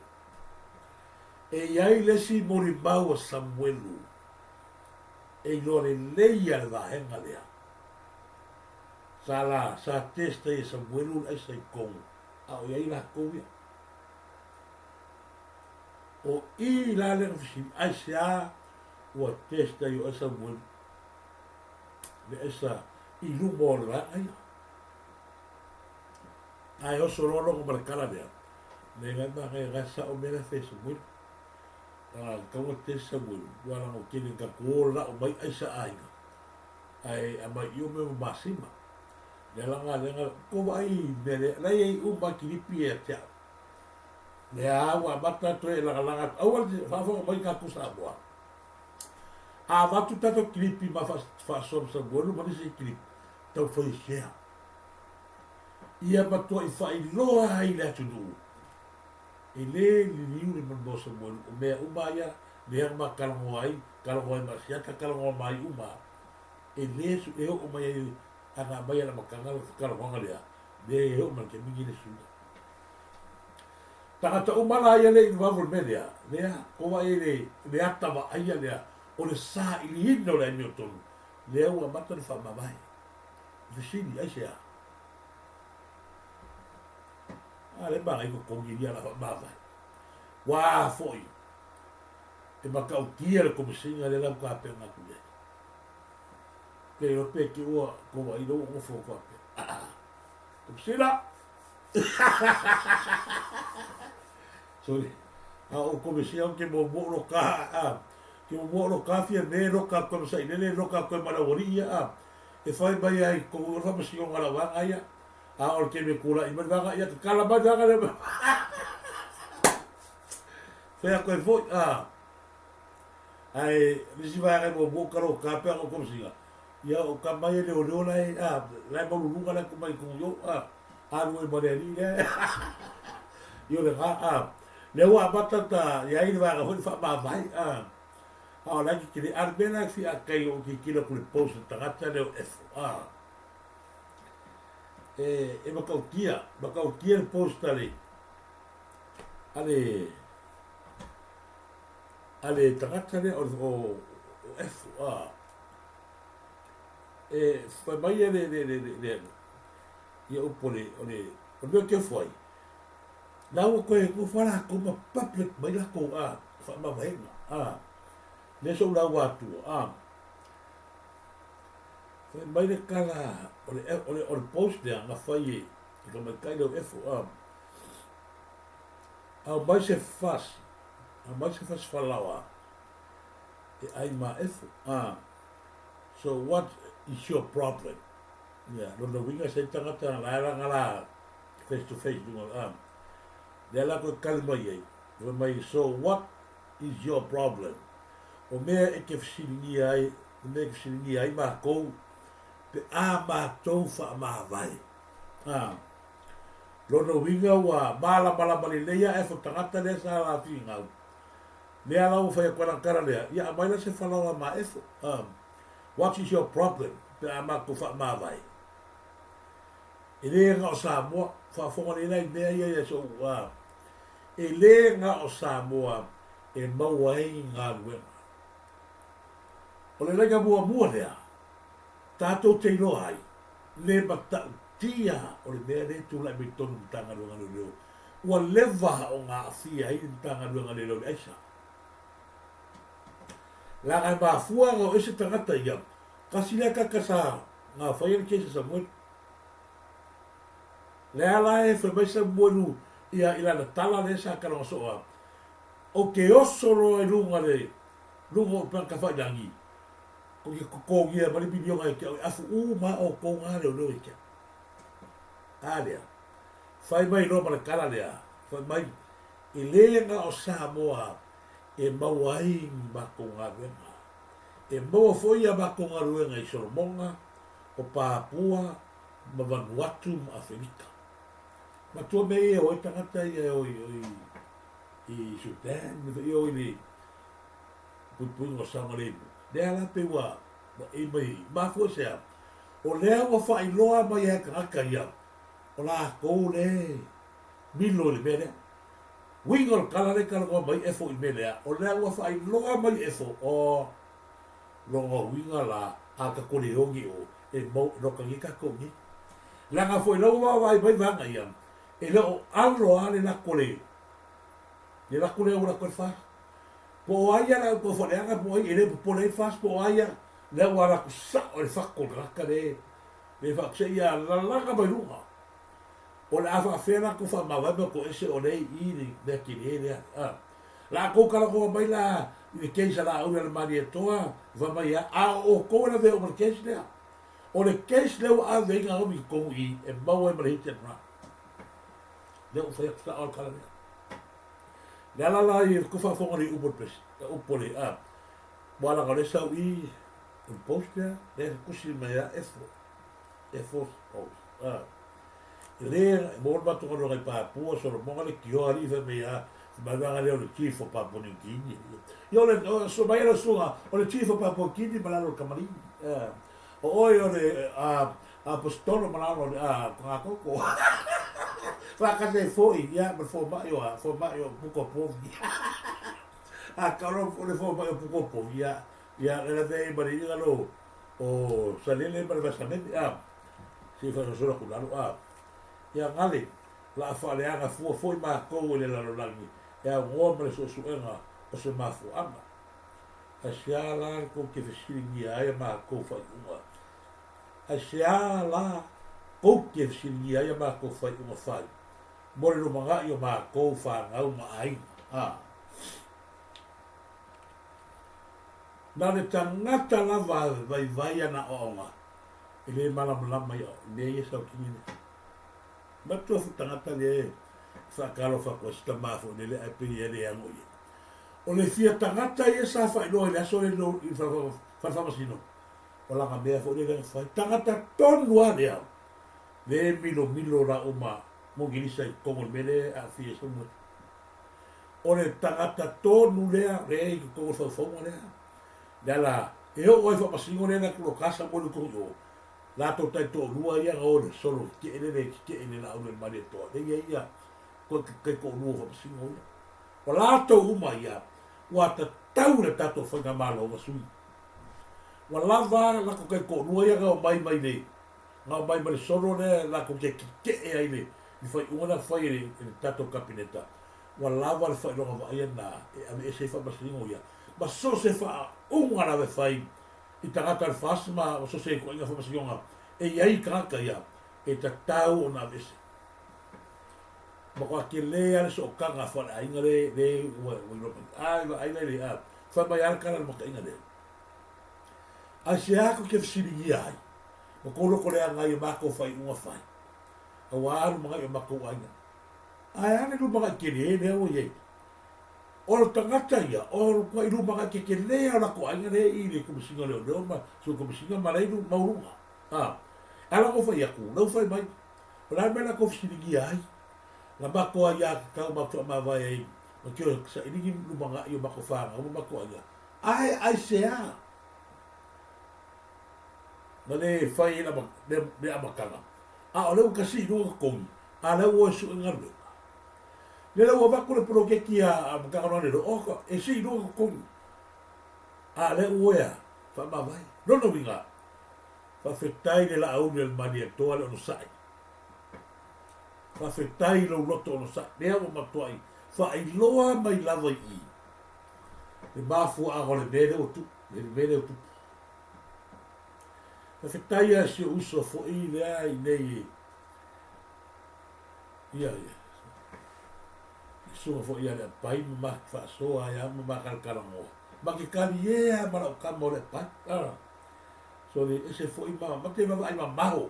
e iai lesi mori mau a Samuelu e lore leia le vahenga lea sa testa e Samuelu ai sai kongu a o iai la kovia o i la le ngafisi ai sea ua testa i o Samuelu le esa i lumo o le la ai oso lolo ko markala lea le gana ke gasa o mera fe Samuelu kaua te Samuelu wala o kini ka kola o mai ai sa ainga ai a mai iu me masima le langa ko vai mele lai ai uma kilipi e tea le awa mata to e langa awal fa mai ka kusa boa a vatu tato kilipi ma fa so Samuelu ma si kilip tau foi shea ia bato i fa i loa ai le tunu e le liu le man bosa mo o mea umaya le ma kalango ai ma siata kalango mai uma e le su e o mai ana mai na makanga kalango le o man ke mingi le su ta umala ia le va vol media le o vai le atava ai le o le sa i hino le Newton le o mata le fa mai vicini ai sia ale ba ai ko kongiria la baba wa foi e ma ka utia le komisinga le la ka pe na ku le o pe ki o ko vai do o fo ko pe komisina sorry a o komisinga ke mo mo ka ke mo lo kafia me lo ka ko sai le lo ka ko mala wori ya e fai mai ai ko ro fa si on ala wa ya a o ke me kula i me va ya kala ba da le fe ko vo ai risi va ga mo ka ro ka pe ko si ya o ka mai le o la la mo lu ga la ko mai ko yo a lu e mo le ni le yo le le wa batata ya i va ga ho fa ba vai la ki le arbena fi a kai o ki kilo ku le post ta gata le e ma ka kia post ali ale ta gata le o fa mai le ia o pole o ke foi la o ko fala ko ma public mai la ko fa ma vai le so la watu foi mai le kala o post de na foi que me cai do au mai se faz falawa e ai ma so what is your problem no winga se tangata la face to face de la ko kalma ye mai so what is your problem o mea e ke fsilingi ai ma kou pe ma tou fa ma vai lono winga wa bala bali leia e tangata le sa la finga le ala o fa kona kara le ya mai la se fala ma what is your problem pe ma kou fa ma vai e le nga o Samoa fa fonga le nei mea ia so e le nga o Samoa e mawai ngā luenga o le lega mua lea tātou te ilo ai le matau tia o le mea le tūlai me tonu tanga luenga leo ua lewa o ngā awhia i tanga luenga leo le aisa la ngai mafua o ese tangata ia kasi lea kakasa ngā whaia kesa sa mwen le ala e whamaisa mwenu ia ilana tala le sa kano soa o ke oso lo e lunga o panka whaidangi ko ke kokongia mali bibionga e ke afu ma o konga leo leo ike alea whai mai lo mana kala lea whai mai e lenga o Samoa e mawai makonga ruenga e mawa foia makonga ruenga i Solomonga o Papua ma Vanuatu ma Afrika ma tua mei e oi tangata i i Sudan i oi ni pupunga Sangalemu le ala pe wa e mai ma fo sea o lea wa whai loa mai e kaka ia o la kou le milo le mele wingol kala le kala ko mai e fo i mele o lea wa whai loa mai e fo o longa winga la a ka kore ongi o e mo roka ngi ka kongi langa fo i loa wa mai vanga ia e lo allo ale la kore le la kore ora ko fa po aia la ko fo le anga po ai ele po le fa po aia le wala ku sa o le fa ko raka le fa se ia la la ka mai lunga o le afa fena ko fa ma va ko ese o le i le ki le la ko kala ko mai la i ke sa la o le mari toa va mai a o ko le ve o ke le o le ke le o a ve nga o mi ko i e ba o mai te na le o fa ka al kala le ala la i ko fa fo ri upo pes upo le wala ka le sa i un post le ko si mai e fo le mo ba to ko le Papua Solomonga le ki o ali ve me ma va le o chief of Papua New Guinea yo le so mai la sunga o le chief of Papua New Guinea ma la lo kamari o oi o le apostolo ma la lo ko ko fa ka se foi ya ma fo ba yo buko po karo le fo ba yo buko po ya le ve ba ri lo o salele para basamente si fa solo con la ya ngale la fa le aga foi ma ko le la langi ya ngomre so enga o se ma fu anga a siala ko ke fisilingi ai ma ko fa uma a siala ko ke fisilingi ai ma ko fa uma fa mo le manga yo ma ko fa nga uma ai na le tangata lava vai ana oonga. Ele malama ia, le sa kini. Matua fu tangata le whakaro whakosta mafo le le api ele ango ia. O le fia tangata ia sa whaino ele aso le no i whawhamasino. O langa mea fo le whai tangata tonu ane au. Le milo ra uma mo girisa i kongo mele a fia sumu. O le tangata tonu lea re i kongo whawhongo lea. Dala e o oi whamasino lea na kulo kasa mo le kongo. La to tai to lua ia ngore solo ke ele la o mare to le ia ko ke ko lua fa singo ia o la to uma ia wa ta taure tato fanga malo wa sui wa lava la ko ke ko lua ia ga mai le nga mai solo le la ko ke e ai le i fai una fai le tato kapineta wa lava le fai lo va ia na e se fa singo ia ma so se fa unga la fai i tangata al fasma o so se ko inga formación e ai kaka ia e ta tau na vese ma ko ke le al so kanga fa inga le no ai le a fa mai al kana mo inga le a se a ko ke fsiri ai mo ko lo ko le anga i ma ko fai unha fai a wa ma ga ma ko ai ai ane lu ma ke le o ye o tangata ia o ko i lu ma ke le ala ko ai le i le ko singa le ma so ko singa ma le lu maurunga ala ko fai aku no fai mai la mena ko fsiri ai la ba ko ia ka ma vai ai o que sa ini lu ma i ma ko fa ma ko ai se a Mane fai na de amakanga. A ole o kasi no ko. A le o su ngarbe. Le o va ko le pro ke kia amakanga no le o e si no ko. A le o ya fa ma vai. No vinga. Fa fetai de la au del mani to ale no sai. Fa fetai lo loto no sai. Le o matuai. Fa i loa mai lava i. Le bafu a ole bele o tu. Le bele o tu. Fa fetaia se uso fo i le ai nei ia so fo ia le pai ma fa so ai ma kal mo ma ke kali ia ma ka mo le pai so le ese fo i ma te va ai ma mau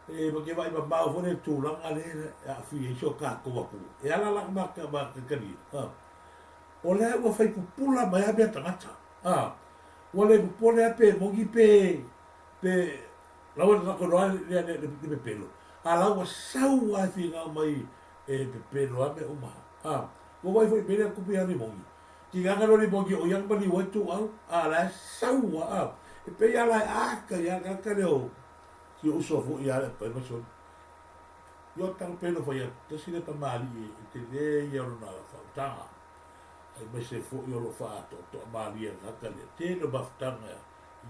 e ma ke vai ma mau fo le tu lang ale a fi so ka ko ku e ala la ma ka kali o le o fai pupula mai abia tangata wale pole ape mogi pe lawa na ko roa le pelo ala wa sau a finga mai pe pelo ame uma wo vai foi pele ku pe ani mogi ki ga no le mogi o yang bani wa tu ala sau e pe ya la ka ya ka le o ki o so fo ya pe ma so yo tan pelo foi te sile ta mali te de ya no fa ta ai me se fo io lo fatto to malia ka le te no baftanga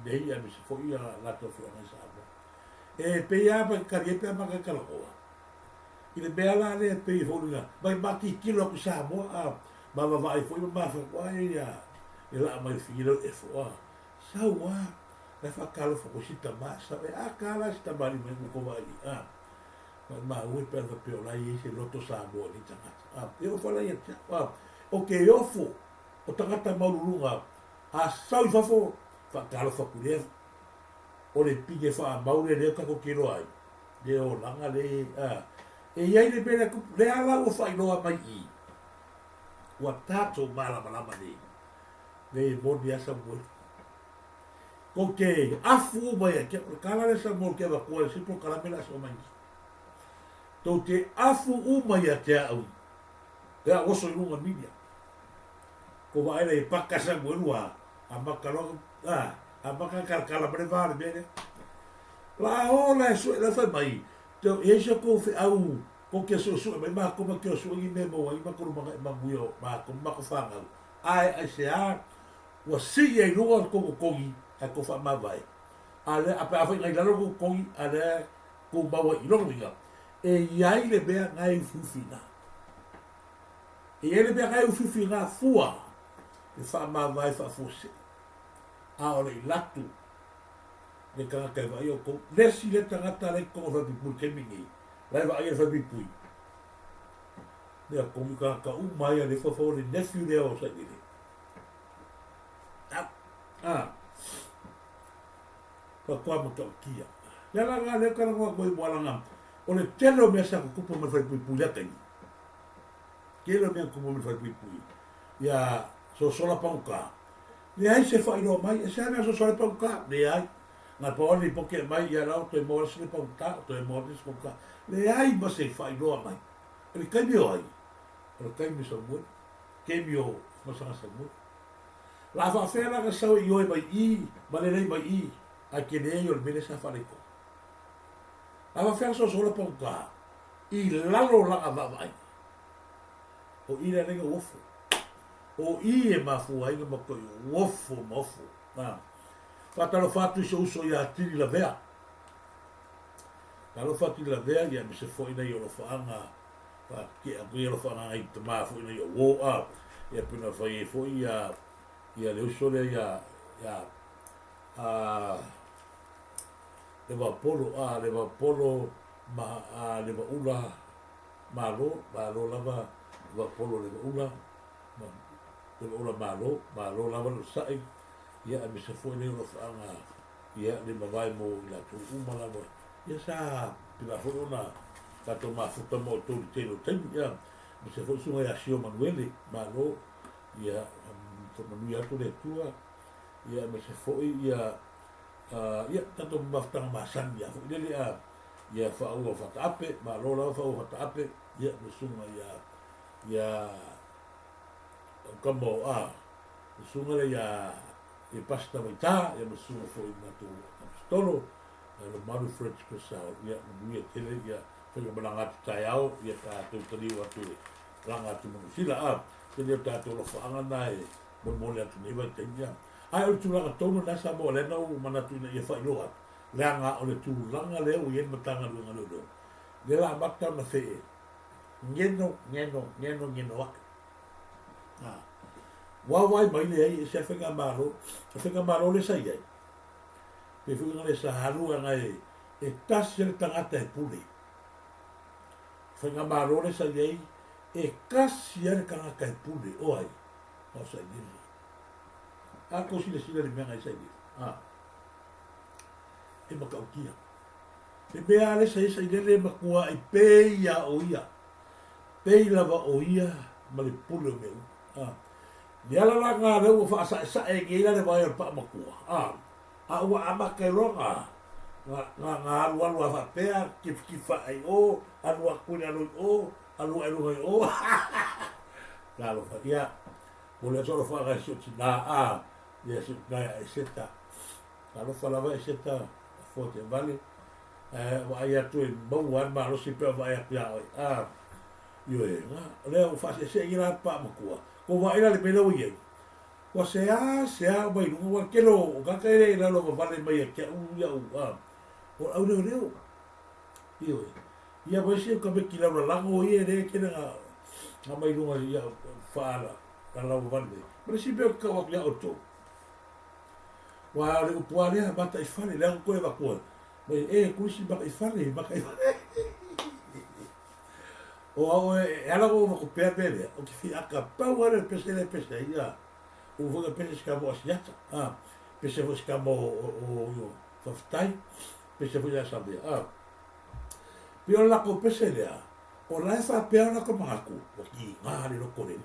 dei a me se fo ia la to fo na sa e pe ia pa ka pe ma ka lo ile be ala le pe fo na vai ma ki kilo ku sa mo ma vai fo ma fa ai ya e la mai filo e fo sa wa la fa ka lo fo si ta ma sa e a ka la sta mali me ko vai ma ui per pe ola i se loto sa mo ni ta eu fala ia o ke ofo o tangata maurunga a sau fafo fa kalo fa kule o le pige fa maure le ka ko kilo ai le o langa le e ia le bele ku le ala o fa ino mai i wa tato mala ni le modi asa mo ko ke afu mai ke kala le sa mo ke va ko si pro kala mela so mai to te afu mai te au ya oso lunga media ko vai le pakka sa buenua a makalo a makaka kala prevale bene la ola su la fa mai to eso ko fe au ko ke so mai ma ko ma ke so i me mo i ma ko ma buio ma ko ma ko fa ai se a wa si e lugar ko a ko fa ma vai ale a pa fa ngai la ko ale ko ba wa i lo winga e ai le be ngai fufina e ele be ngai fufina fua e fa ma vai fa fosse ole latu le ka ka vai o ko lesi le tangata le ko fa pu ke mingi vai vai fa pu le ko ka u mai le fa fo le nephew le o sa ni kwa mo kia ya la nga le kana ko wala nga o le telo me sa ko mo fa pu ya tai ke lo me ko mo fa pu ya so sola pauka le ai se fa ino mai se ana so sola pauka le ai na po ni poke mai ya la to mo se pauka to mo se pauka le ai ma se fa ino mai le kai mi ai le kai mi so mo ke mi o ma sa mo la fa fera ka sa yo mai I ma le mai I a ke ne yo le sa fa le ko la fa fera so sola pauka I lalo la va vai o I le nga wofu o I e mafu ai nga mako wofu mofu na fatalo fatu so uso ya tiri la vea talo fatu la vea ya mi se foi na yo lo faanga pa ke a yo lo faanga ai te mafu na yo wo a ya puna foi ya le uso le ya a le va polo ma le va ula malo lava va polo le va ula le ula malo lava lo sai ia me se foi le lo fanga ia le vai mo la tu uma lava ia sa pila fona ka to ma futa mo tu te lo tem ia me se foi sunga ya sio manuele malo ia to manu ia to le tua ia me se foi ia ia tanto maftanga masan ia foi le ia fa o fa tape malo lava fa o fa tape ia me sunga ia como sunga ya e pasta vita e me sunga foi na tu stolo le maru french pesao ya ia tele ya foi malanga taiao ya ta tu tali wa tu langa tu mo sila tele ta tu lo fanga nai mo mo le tu neva tenya ai o tu langa tono na sa mo le no mana tu na ia fa loa langa o le tu langa le o yen matanga lu ngalo do le la batta na fe ngeno wawai mai le se fenga malo le sai ai pe fu ngale sa halu nga e tasel tangata e pule fenga malo le sai ai e kasier kanga ka e pule o ai o sai ni a ko si le menga sai ni e makaukia e bea le sai le makua i pe ia o ia pe lava o ia ma le pule meu dia la nga le o fa sa e ge le vai pa makua a wa ama ke longa nga lu fa pe ki fa ai o alu ku na lu o alu o la lo fa ia o le solo fa ga su na ia su na e seta la lo fa la va seta forte vale wa ia tu bo wan ma lo si pe va ia yo le o fa se ira pa makua ko va ira le pelo ye ko se vai no wa kelo ga ka ere la lo vale mai ke u ya o au le yo ia vai se ka be kila la go ye re ke na mai no ya fa la vale pero si be ka wa ya o to wa le po ale ba ta fa le ko e va ko mai ku si ba fa le ba ka o ela go ko perde o que fi aka power pese ia o vou pese que vou já pese vou que o softai pese vou já saber pio la ko pese ia o la fa peo na ko maku o ki ngari lo ko le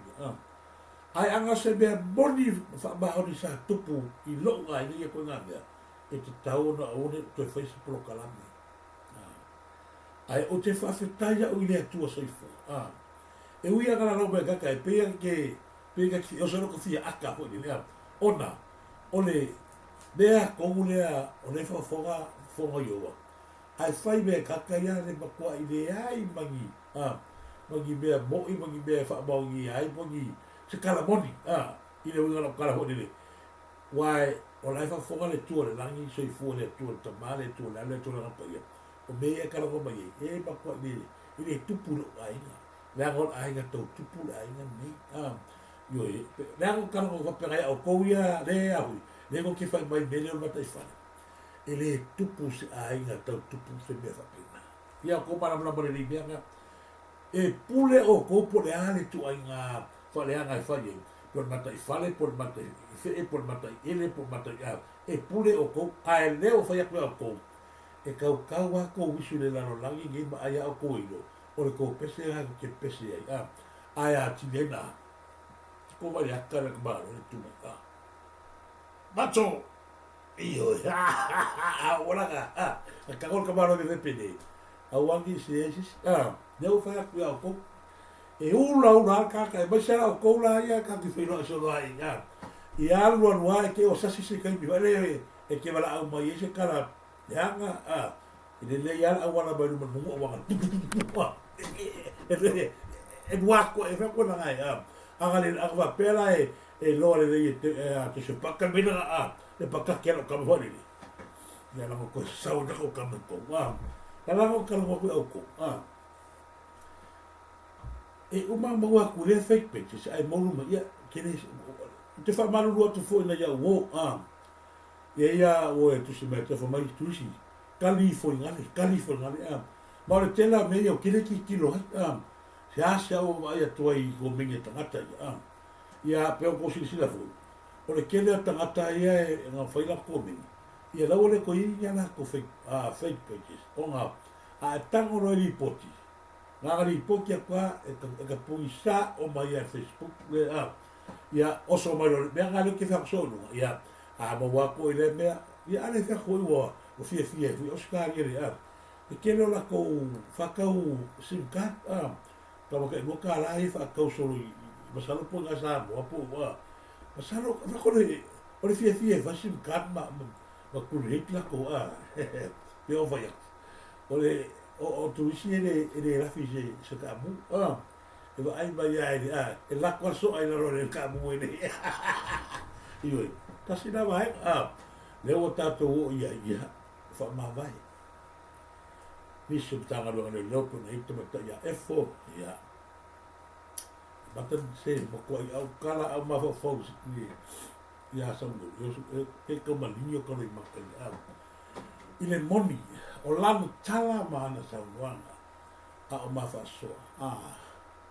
ai anga se be boni fa ba o sa tupu I lo ga ia ko nganga e te tau na o ne to face pro kalami ai o te whawhetaya o ile atua soifo. E uia kala rau mea kaka e pea ki o sano ka fia aka hoi lea. Ona, o le mea kongu lea o le whawhonga ioa. Ai whai mea kaka ia le makua I le ai mangi. Mangi mea moi, mangi mea whaamaungi ai, mangi se kalamoni. I le uinga lau kala hoi le. Wai, o lai whawhonga le tua le langi soifo le tua le tamale, le tua le tua le ngapa ia. O mea kala ko mai e makua ile tupu lo ainga la ngol ainga to tupu la ainga ni yo la ngol kala ko pera o ko ia le au le ko ki fai mai mele o mata fa ile tupu se ainga to tupu se me fa pena ia ko para na bole libera e pule o ko pole ale tu ainga fa le anga fa ye por mata I fale, por mata I fe, por mata I ele, por mata I e pule o kou, a e leo fai aku au kou. E kau a kou wisu le lano langi ngi ma ai au kou ilo. O le kou pese a ke pese ai. Ai a tinena. Ko vai aka le kumaro le tuma. Macho! Iyo, ora ka. Ka kol kumaro le repede. Awangi se esis. Leo fai aku au kou. E ula kaka e mai sara o kou la ia ka ki whino so la ia. Ia alu anua e ke o sasi se kai miwale e ke wala au mai e se kara yanga ele le ia au wana mai numa mungu o wanga e wako e whako na ngai anga le akwa pela e loa le rei te se paka mina e paka kia no kama wani ia lango ko sau na ko kama ko ka lango kalamo ko au ko e uma maua ku le fake pictures ai molu ma ia kene te fa malu lo tu fo na ia wo ia o e tu se mete fa mai tu si kali fo ngale ma le tela me ia kile ki kilo se asa o ia tu ai go minge tangata ia pe ko si la fo o le kele tangata ia e nga fa ila ko minge ia la ole ko ia na ko fake fake pictures o nga a tango ro li poti nga li poti kwa e ka puisa o mai a Facebook le ia oso mai lo me nga le ke fa so no ia ma wa ko ile me ia ale fa ko wa o fie o ska ile e ke lo la ko fa ka u sim card ka mo ke no ka la fa ka so ma sa lo po ga sa mo po wa ma sa lo fa ko le o le fie fa sim card ma ku le la ko pe o vai o le o tu si ele la fi se ka mu e va ai vai ai e la ko so ai la ro le ka mu ele io kasi na vai le o tato o ia fa ma vai visu tanga lo le loko na ito mata ia efo ia batan se mo ko au kala au ma fo ni ia sa mo yo e ko malinho ko le makali ile moni o lanu tala mana sa wanga o ma fa so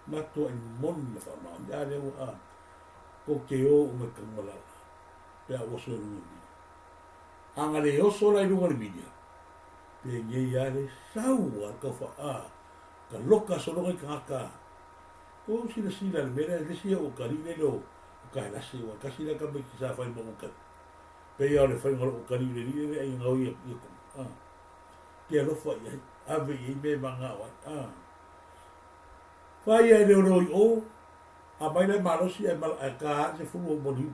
na to en moni na fa ma ya le ko ke o me kamala ya o so ni anga le o so la i lunga le media pe ye ya le sau ka fa ka loka so lo ka o sila le mera le sia o ka ri le o ka la si o ka sila ka me ki sa fa mo ka pe ya le fa o ka ri le ai ngau ye ke lo fa ye ave ye me manga wa fa ye le o a mai le malo si e mal ka se fu mo ni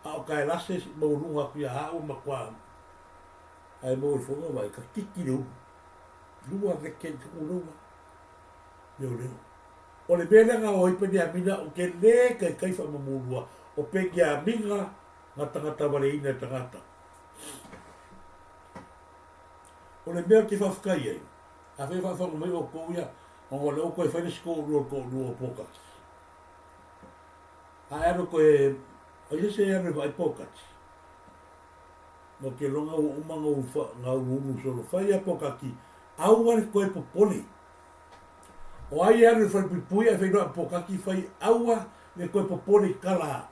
o ka la se mo lunga ku ya o ma kwa ai mo fu no vai ka kiki lu lu a ke ku lu le o le bela nga o ipe dia mina o ke le kai fa mo lu o pe kia minga nga tangata wale ina tangata o le mea ke whawhkai ei. A whai whawhanga mai o kouia, o le o koe whaine sko lua pokati. A ero koe, a yese ero vai pokati. No ke longa o umanga u ngau unu solo whai a pokati, au wale koe popole. O ai ero whai pui a whai noa pokati whai aua le koe popole kala.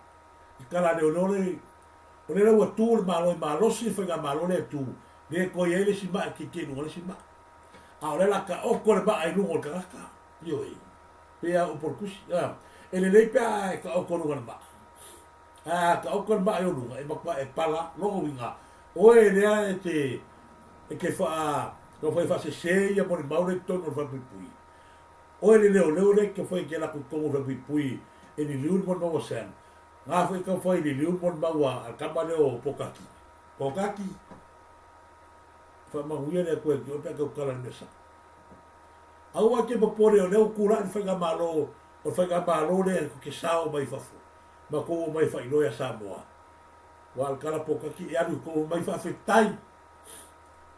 I kala neolore, o le rau atu le malo i malosi whai ngā malore atu. Le ko ye le si ma ki ke no le si ma a ora la ka o ko le ba ai lungo ka ka yo pe a o por kus ele le pa ka o ko no ba ka o ko ba yo lungo e ba e pala no winga o ele te e ke fa no foi fa se ya por ba le to no fa pui o ele le que foi que la ko ko fa pui e ni lu mo no sen nga foi ka foi ni lu mo ba wa ka ba le o pokaki fa mahuia le koe ki o pe ka kala nesa. Au a ke papore o leo kura ni whainga malo, o whainga malo le ke sao mai fafu. Ma ko mai whainoia Samoa. Wa al kala poka ki e anu ko mai whawhetai.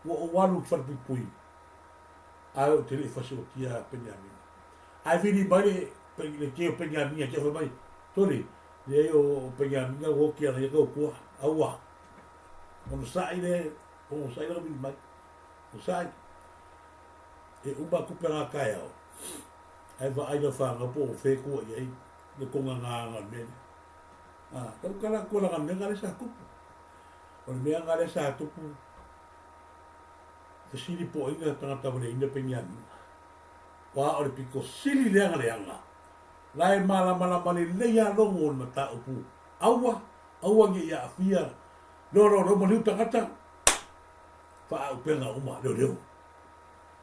Wa o wanu whanpipui. Ai o te le whasio kia Penyamina. Ai vini mai le ke o Penyamina ke whamai. Tori, le o Penyamina o kia na yaka o kua. Aua. Ono sai le, ono sai le vini mai. Sai e uba ku pera kai au ai va ai no fa nga po fe ko ye le ko nga nga me Tau kala kula ka mea ngale sa kupu. O le mea ngale sa tupu. Te siri po inga tangata wale ina pengian. Wa o le piko sili leanga leanga. Lai mala mali leia longo na ta upu. Aua nge ia afia. No maliu tangata. Fa au penga uma leo.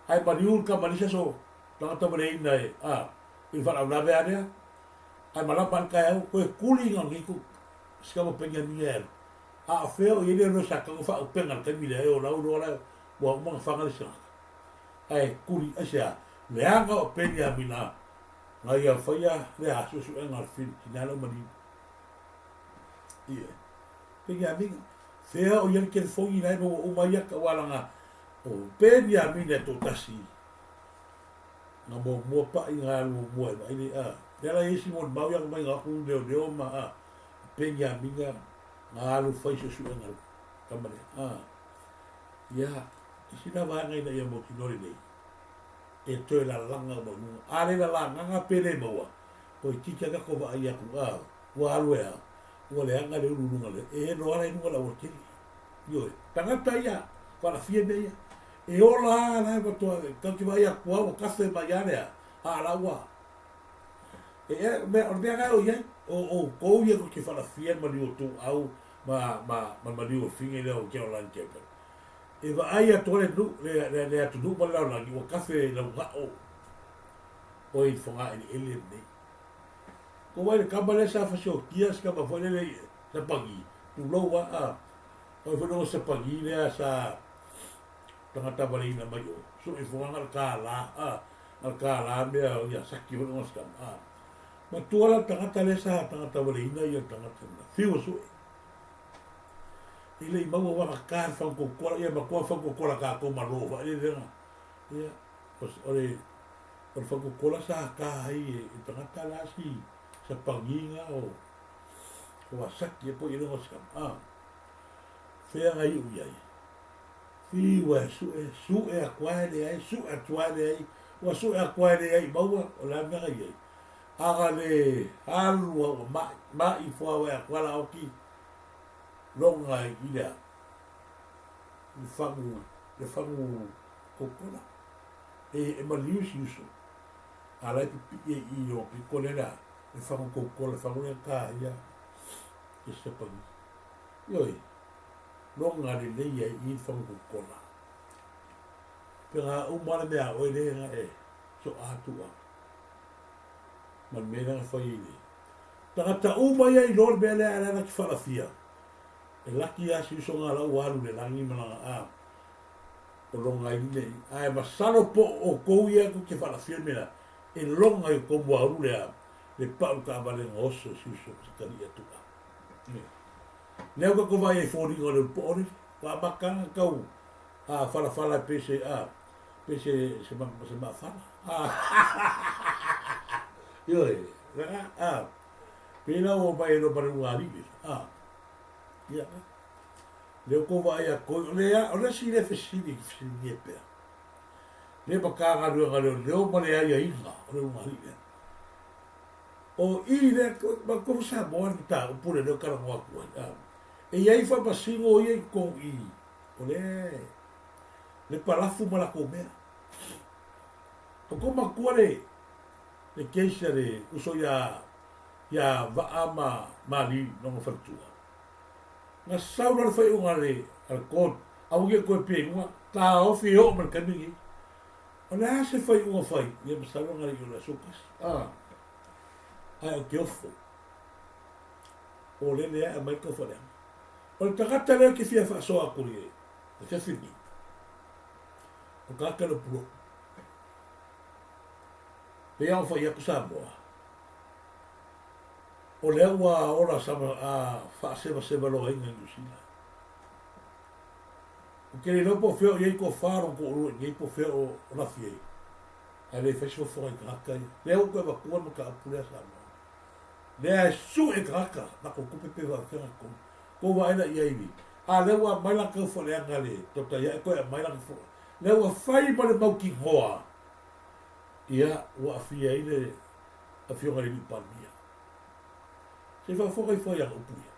Ai maliu ka malisa so. Tangata wale ina e. Ili whara au nawe anea. Ai malapan kai au. Koe kuli ngang iku. Sika mo pengian ni ea. A feo i ele no sa ka fa au penga ka mi le o lau no la. Wa uma fanga lisa. Ai kuli asia. Leanga o pengia mina. Ngai a whaia le a susu e ngar whiri ki nana mani. Ie. Pengia minga. Whea o ian kere whongi nai mo o mai aka walanga. O pengia mina to tasi. Nga mo mua pa i ngā lua mua e mai a. Nera esi mo mau yang mai ngā kung leo ma a. Pengia minga. Ngā lu whai susu e ngar. Kamare. Ia. Isina wāngai na ia mo kinori nei. E toi la langa mo nu ale la langa nga pele mo o tika ka ko ba ia ku wa alwea o le anga le ulu ngale e no ala nu la o ki yo tanga taia para fie de e ola la ba to ka ki ba ia ku o ka se ba ya le a la wa e me o de ga o ye o ko ye ko ki fala fie ma ni o tu au ma ni o finge le o ke o lan ke e va aia tole nu le atu nu ma lau langi o kafe lau ngao o i whanga ini ele nei ko wai le kama le sa fasio kia ska ma fwene le sa pagi tu lau wa o i whanongo sa pagi le sa tangata wale ina mai o so i whanga al ka la mea o ia saki whanongo ska ma tuala tangata le sa tangata wale ina ia tangata na whio so ile i mau wa ka fa ko ko ia ma ko fa ko ko la ka ko ma ro va ile ia ore fa ko la sa ka ai e tangata la si sa panginga o wa sakki po ile ngo ska fe nga i uia fi wa su e aquare ai su atuare ai wa su e aquare ai mau o la nga ai aga le alu o ma i fo wa aquala o ki longa ida le famu kokona e malius yuso ala pi i o pi kolera le famu kokola famu ka ya e se pa yoi longa le leia i famu kokola pera o mala mea o le nga e so atua man mena foi ile tata uma ia i lor bele ala ki fala fia e laki a si songa la walu le langi mana o longa i nei ai masalo po o kouia ko ke fala fia mena e longa i ko walu le pau ka vale ngoso si so tani atu leo ko vai e fori o le pori wa baka kau fala pese se ma fala yo pena o vai no para un ali ia leo ko vai a ko le si le fesini ni pe le baka ga leo ma le ai inga o un ali o ile ma ko sa mo ta o pure le kara mo ko e ia fa pasingo ia ko i o le palafu ma la comea o ko ma ko le keisa le uso ya vaama mali no fatua na sauna fai unga le al kon au ye ko pe unga ta o fi o man kamigi ona se fai unga fai ye ma sauna le yo sukas ai o kiofo o le a mai ko fa o tagata le ki fia fa so a kurie o te fini o ka ka no pro pe au fa ya kusaboa o le ua ora sama fa se lo inga ngusila o ke le po feo ye ko faro ko ru ye po feo na fie ale fa so fo en kraka le o ko ba ko mo ka pule sa le su e kraka na ko ko pe va fer ko va ina ye ni le ua mai la ko fo le ngale to ta ya ko mai la fo le ua fai ba le mau ki hoa ia ua fie ile a fio ngale ni palmia Se whawhokai whai a upuia.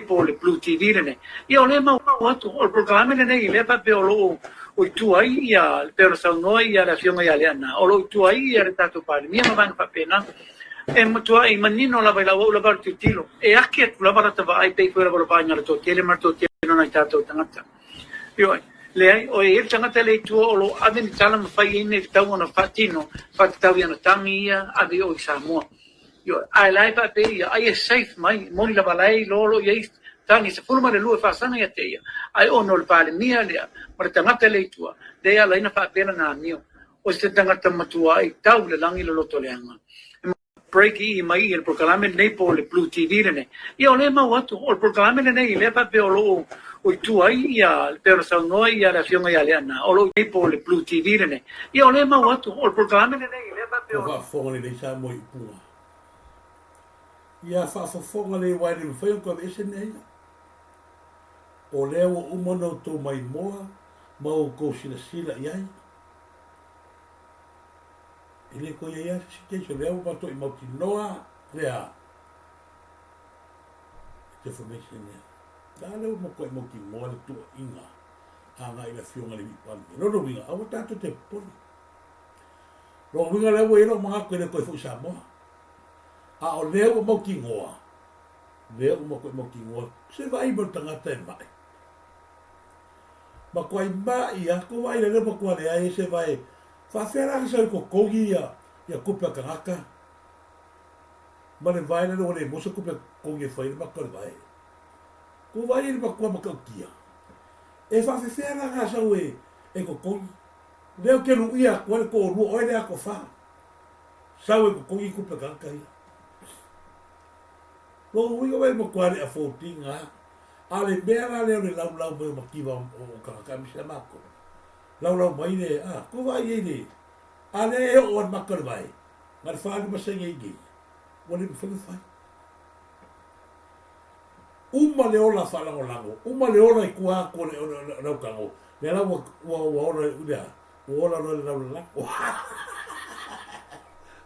Po le Blue TV lene. Ia o le mau atu, o le programa lene i le pa pe o lo o tuai ia pe o saunoi ia la fionga ia le ana. O lo tuai ia le tatu pale. Mia ma vanga pa pena. E matua i manino la vai la o la bar tilo. E ake la bar ta vai pe ko la bar pa nya to tele mar to tele no na tatu tangata. Io le ai o e tangata le tu o lo aven tala ma fai ine tau na fatino, fatau ia na tangia ave o Samoa. Yo ai lai pa pe ia ai safe mai moni la balai lolo ia tangi se fulma le lua fa sana ia te ia ai ono le pale mia le mar tangata le tua de ia laina pa pena na mio o se tangata matua ai tau le langi le loto le anga break i mai il programa nei po le Blue TV ne ia o le mau atu o programa le nei le pa pe o lo o tua ia pe o sa noi ia la fionga ia le ana o lo nei po le Blue TV ne ia o le mau atu o programa le nei le pa pe o whawhonga le sa mo i pua. Ia whawhonga le wai le whai ko ese nei. O leo o umano tō mai moa, mau ko sila iai. Ile ko ia si keiso leo mato i mauti noa lea. Te whamese nea. Da leo mo ko i mauti moa le tua inga. Anga ila fionga le wipani. Rono winga, awa tato te poni. Rono winga leo e ro mga koe le koe fu sa moa. A o leo o mauti ngoa. Leo o mo ko i mauti ngoa. Se vai mo tangata e mai. Ma koe mai a ko vai le mo ko le ai se vai. Fa fera sa ko kogi ya kupa kangaka. Ma le vai le o le mo se kupa kogi fai ma ko vai. Ko vai le ko ma ko kia. E fa fera ga sa we e ko kogi. Leo ke lu ia ko ru o le ko fa. Sa we ko kogi kupa kangaka. Lo ui ko vai mo ko le a 14 a. Ale bera le lau mo makiva o kangaka mi se mako. Lau mai le ko vai ele. Ale e o makar vai. Ngar fa ma se ngi. Wole mi fa. Uma le ola fa lango. Uma le ola i kua ko le lau kango. Le la wa ola ulia. Ola le la.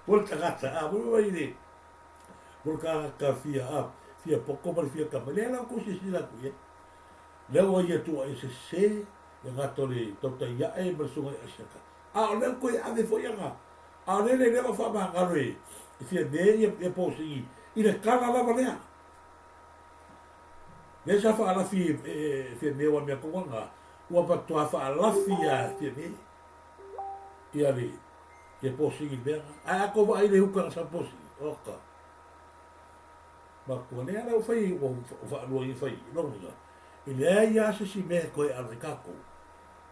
Wol tagata mo vai le. Wol ka fia fia poko mar fia ka. Le la ko si la ku ye. Le o ye tu se e gato le tota ia e bersunga e seka. A o le koe ave fo ianga. A le fa ma ngaroi. I fia me e posi i le kala lava lea. Le sa fa ala fia me wa mea konganga. Ua patua fa ala fia me. Ia le. E posi i mea. A ko va i le huka sa posi. Oka. Ma ko ne ala o fai o fa lo i fai. Longa. I le ia se si me koe ala kako.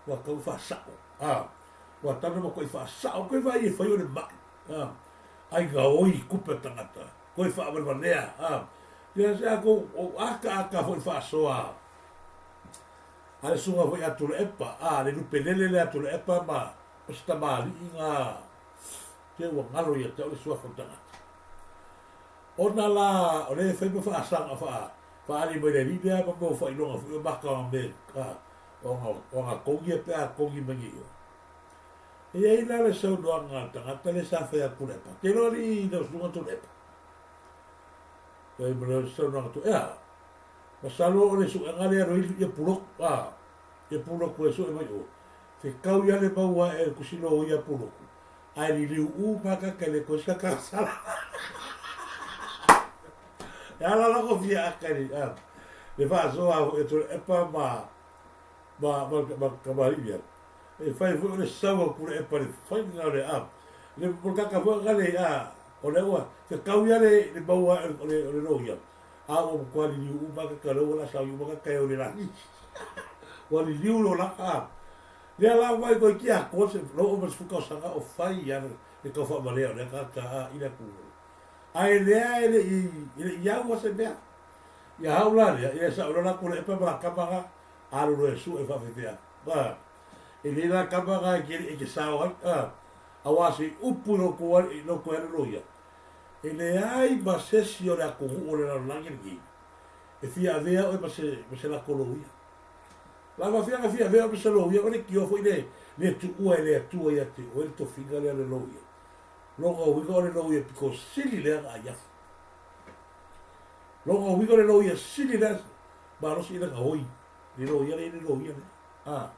Wa kau fa sao. Wa tano mo koe fa sao koe vai e fai o le mai. Ai ga oi kupa tangata. Koe fa abar lea. Ia se ako o aka foi fa soa. Ale sunga foi atu le epa. Le lupelele le atu le epa ma. Pasta mali inga. Te wa ngalo ia te o le sua fontanga. Ona la o le fai mo fa sanga fa. Fa ali mo le libia mo fa ilonga fu baka me. O nga kongi e pea kongi mangi o. E ai la le sau doa ngā tangata le sa whea kurepa. Te rori i nau sunga tu lepa. E mre sau doa ngā tu ea. Ma salo o le su ngare aro i purok. E purok e su e mai o. Te kau ia le maua e kusino o ia purok. Ai li liu u maka ke le koska kasala. E ala lako fia akari. Le wha soa e tu epa ma kamaribia. E fai fu le sawa kure e pare fai ngare le porka fu ngale o le wa te kauia le baua le roia. O kwali ni u maka ka lo la sa u maka ka o le la. Wali liu lo la le la vai ko ki a ko se lo o fu ka sa o fai ya le ka fa male le ka ina ku. Ai le ia wa se bea. Ya haula ya sa lo la ku le pa ba ka ba alu e su e fa fea. E le la kamanga e ke sao awasi upu no ko no ko era loia. E le ai ba sesi o la ko o le langi. E fia vea o ba se la koloia. La va fia vea ba se loia o le ki o foi le tu o le tu ia te o to figa le loia. Logo we go le loia because sili le a ya. Longa wigo le lo ia sili das. Ba lo sila ka hoi. Le lo ia. Ah.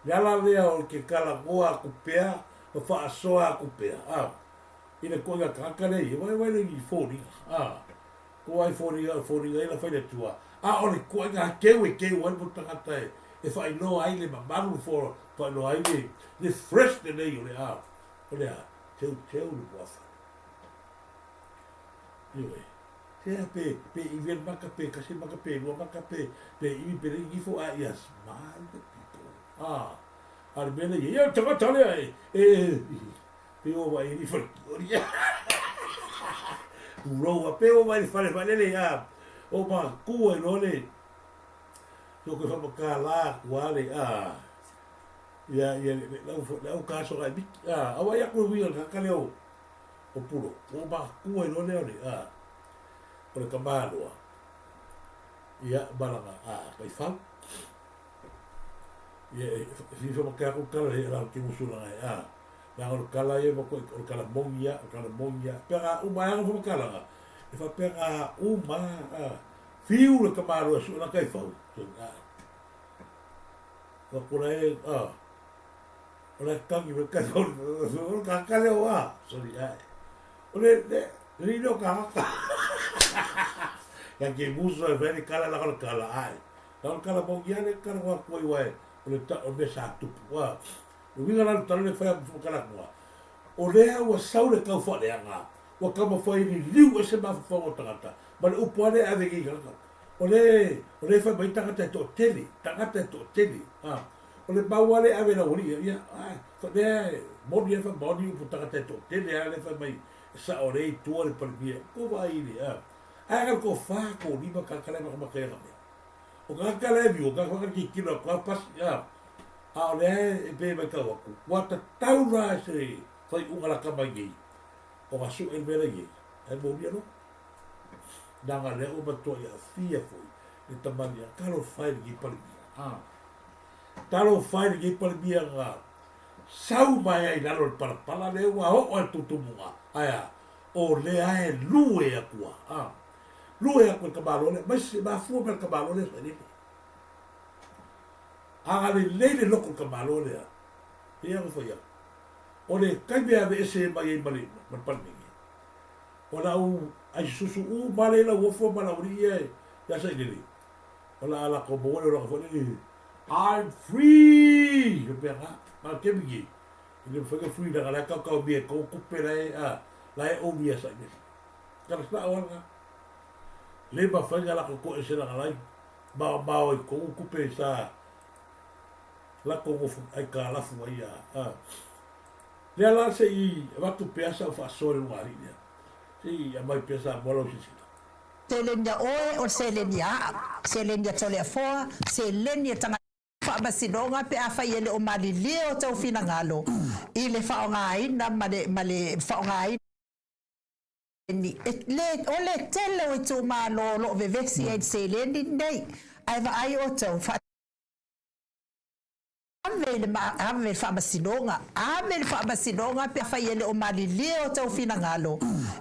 Le ala lea o ke kala goa kupea, o wha asoa kupea. Ah. Ina koinga kaka nei, vai le i fōringa. Ah. Ko ai fōringa ina whaile tua. Ah, o le koinga keu anu mo tangata e. E whai no ai le mamaru fōra, whai no ai le fresh de nei o le ah. O le ah, teu le wafa. Iwe. Tea pe i ven maka pe, kasi maka pe, lua maka pe, pe i pe le gifo a ia smile the people. Ah. Ar mele ia tangata le ai. Pe o vai ni whakia. Uroa pe o vai whale le a. O ma kua i nole. So ke whamaka la kua le a. Ia lau kaso ai biki. Awa ia kua wia kaka leo. O puro. O ma kua i nole ole a. O le kamaloa. Ia balanga a. Kai whau. Ia si whamaka kukala he rao ki musula ngai a. Nang o kala ia mako o kala mongia, pega uma anga fo kala. E fa pega uma fiu le kamalo su na kai fau. Ko kula e Ola tangi me kai fau. O ka kale wa. Sorry ai. Ole le no ka. Ya que muso e veri kala la kala ai. La kala mongia le kala wa koi wa. Ole ta o me sa tu wa. O winga la talo le fai fu kala mo. O lea ua saure kau fa le anga. Wa kama fai ni liu e se ma fa o tangata. Ma le upane ave ki kaka. O le fai mai tangata to tele, O le bawale ave na uri ia. Fa le moni fa moni pu tangata to tele ale fa mai sa o le tua le palmia. Ko vai ni Aga ko fa ko ni ba kaka le ma ka me. O kaka le vi o kaka ki kilo ko pas ia. A le e pe mai ka wa. Wa ta taura se fai unga la kama i o asu e mera i e mōnia no nanga leo matua i a fia foi e tamani a karo whaere ki palimia talo whaere ki palimia ngā sau mai ai naro le parapala leo a ho a tutumunga aia o lea e lue a kua lue a kua kamarole mai se mafua mai kamarole sa nipo aga le leile loko kamarole a ia ko foi a o le kaimea me ese mai ai mali palmingi. O la u ai susu male la uofo mala uria ya sa ilili. O la ala ko bo le ro I'm free. Le pera ma ke bigi. Ile foi que free da la ka ka bi ko kupera la e o bia sa ilili. Ka sta o nga. Le ba fa la ko ese la la ba o ko kupe sa la ko ai ka la fu ai Le ala se i watu peasa o whaasore mga rinia. Se i amai peasa molo sisi. Se lenia oe o se lenia se lenia tole afoa, se lenia tanga whaabasinonga pe a whai ele o mali leo tau whina ngalo. I le whaongaina male whaongaina. O le tele o i tō mā lo vevesi e se leni nei. Ai wa ai o tau Ave whamasinonga. Ame whamasinonga pe whai ele o mali leo tau whina ngalo.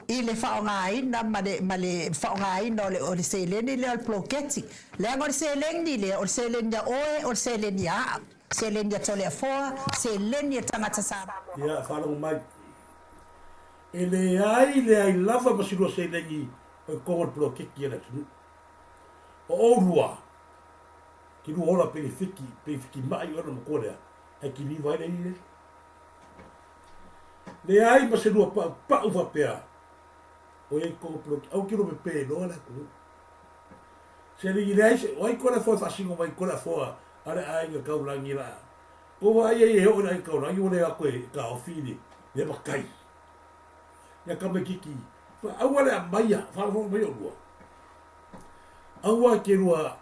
I le whaongaina male whaongaina o le seleni le o le ploketi. Le angor seleni le o le seleni a oe o le seleni a. Seleni a tole a foa, seleni a tangata sāra. Ia, whanau mai. E le ai lava masino seleni o kongo ploketi ana tunu. O orua. Ki nu ora pe fiki mai ona mo korea ai ki ni vai nei le ai ma se no pa uva pea o e ko pro au ki no pe no la ku se ni dai se oi ko la fo fa singo mai ko la fo ara ai ga ka langi la o vai e o ai ka langi o le a ko ka o fili le ba kai ya ka me kiki au wala mai ya fa fo mai o au ke rua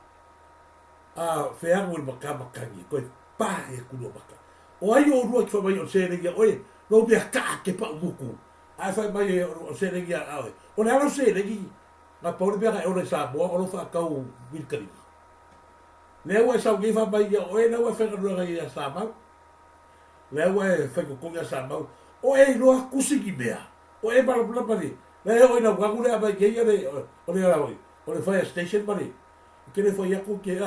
feangu il makangi ko pa e kuno maka o ai o rua ki mai o serengia oe no be ka ke pa muku ai fa mai o serengia ai o na o serengi na por be o le sa bo o fa ka u wilkari le o sa ge fa mai o e na o fa ka ro ga sa ma le o e fa ko nga sa ma o e no akusi ki bea o e para para le o na ga gure ba ke ye o le o o le fire station mare ke le foi aku ke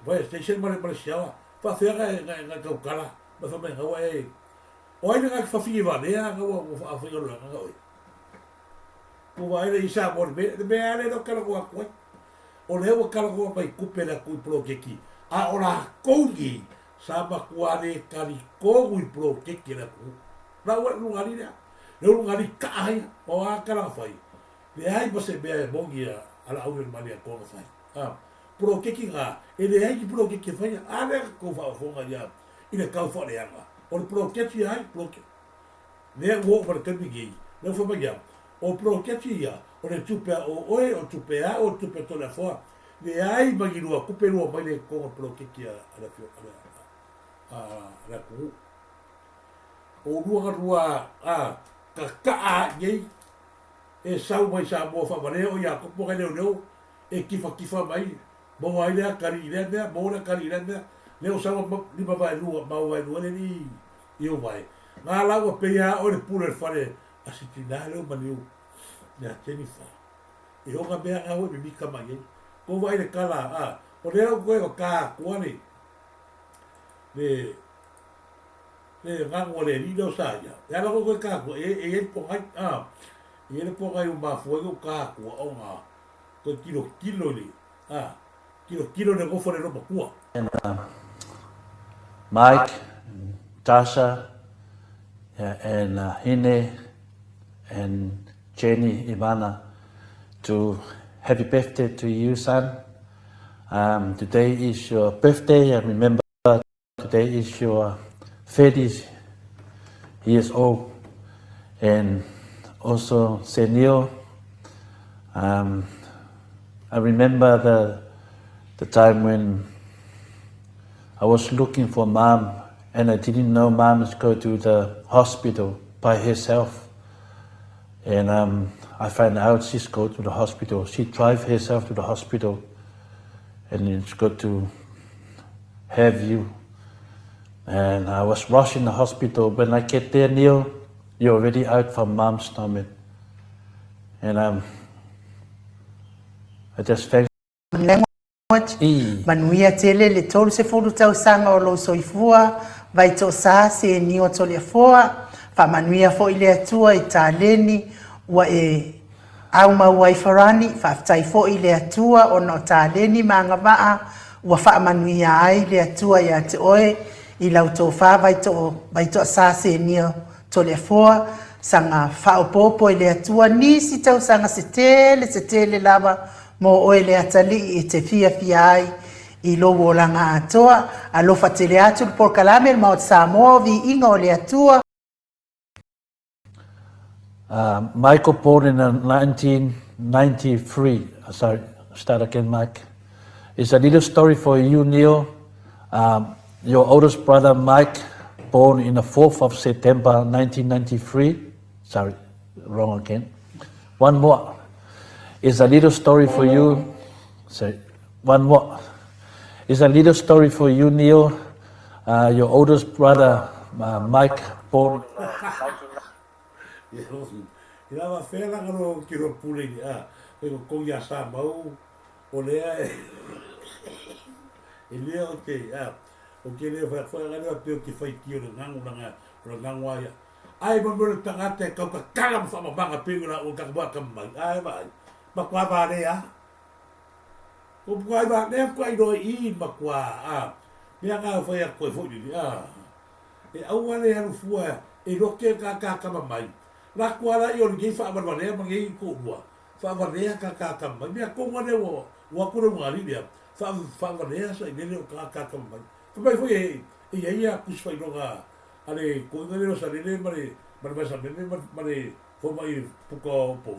fire station mare siawa fa fea ga kaukala ma fa mai hawa o ai nga fa fi va le nga o fa fi lo nga o ko vai le isa por be ale do kala ko ko o le o kala ko pai kupe la ku pro ke ki a ora kongi sa ba kuare kali ko ku pro ke ki la ku la wa lu ngari le lu ngari ka ai o a kala fai le ai ba se be bongi ala au le mali ko fai pro ke ki ga e le ai pro ke ki fai ale ko fa fo nga ya ile ka fo le anga o pro ke ti ai pro ke le wo per ke bi le fo ba ya o pro ke ti ya o le tupe o oe o tupe a o tupe to la fo le ai magirua kupe lua mai le ko pro ke ki ala fio ala ku o rua ka ye e sau mai sa mo fa vale o ya ko po le e kifa mai mo ai le kari le mo le kari le o sa ni ba vai lua le ni io vai ma la o pe ya o le pure fare asitinale o manu ya tenifa e o ga be a o mi ka mai ko vai le kala o le o ka ko le ngango le lido sa ya la ko ka ko e po ai e le po ai ma fuego ka ko o nga ko kilo ni kilo de go fore lo po and Mike, Tasha, and Hine, and Jenny, Ivana, to happy birthday to you, son. Today is your birthday, and remember, today is your 30 years old. And also, Senil, I remember the time when I was looking for mom, and I didn't know mom was going to the hospital by herself. And I found out she's going to the hospital. She drive herself to the hospital, and it's good to have you. And I was rushing the hospital. When I get there, Neil, you're already out from mom's stomach. And I just thank manuia tele le tolu se fulu tau sanga o lo soifua vai to sa se ni o tole foa fa manuia fo ile atua I taleni wa au ma wai farani fa tai fo ile atua o no taleni manga va wa fa manuia ai le atua ya te oe I lau fa vai to sa se ni o tole foa sanga fa o popo ile atua ni si tau sanga se tele lava mo oe le atali I te fia ai I lo wolanga atoa a lo fatele atu por kalame ma o Samoa vi inga o le atua. Michael born in 1993. Sorry, start again, Mike. It's a little story for you, Neil. Your oldest brother, Mike, born in the 4th of September, 1993. Sorry, wrong again. One more. It's a little story for you. Sorry, one more. It's a little story for you, Neil. Your oldest brother, Mike, born. Ila va fela ngalo kiro pule ni ko ya sa mau o le ele o ke le fa ngalo pe ki fai ki o ngangwa ya ai mo mo tanga te ka kala mo fa banga pe o ka ba ka mai ai ba ba kwa ba le ko kwa ba le kwa do I ba kwa me nga fa ya ko fo ni e au wale ya fua e lo ke ka mai la kuala I o ngi fa barbaria mangi ko bua fa barbaria ka mai me ko ngone wo ku ro ngali dia fa barbaria sa I le ka mai ko mai foi e ia ku fa no ga ale ko ngale no sa le mare sa mare fo mai puko po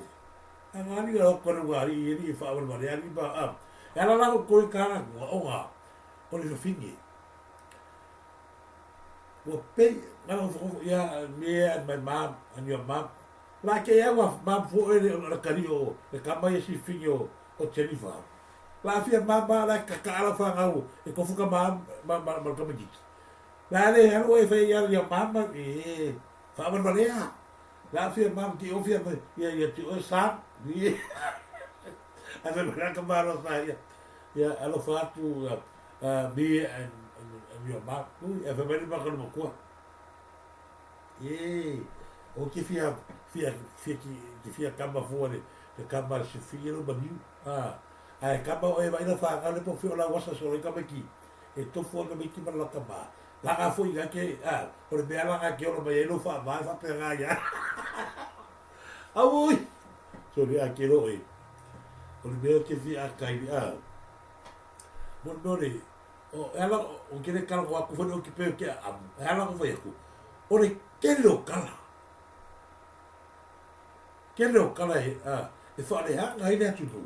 angani ga ko ro ngali I fa barbaria ni ba ya la ko ka o ga o le fini wo pe ngalo fo ya me and my mom and your mom la ke ya wa mom fo le kario le kama ye si finyo o telifa la fia mama la ka ala fa ngau e ko fuka mama ka mji la le ya o fe ya mama fa ba le la fia mama ki o fia ya ti o sa ni Asa mera ka maro sa ya alo fatu me and your mom e fa mera ma ka mo ko o que fia kamba fore de kamba se fia no bani ai kamba o vai na fa ka le po fio la wasa so le kamba ki e to fo ka me ki ma la kamba la ka fo ya ke por be ala ka ke o me no fa va pe ga ya au so le a ke ro e o le be ke fia ka i bon dore o ela o que le kala ko ku fo no ki pe ke ela ko foi ku o le ke lo kala Kele o kala e whare hanga i nea tutu.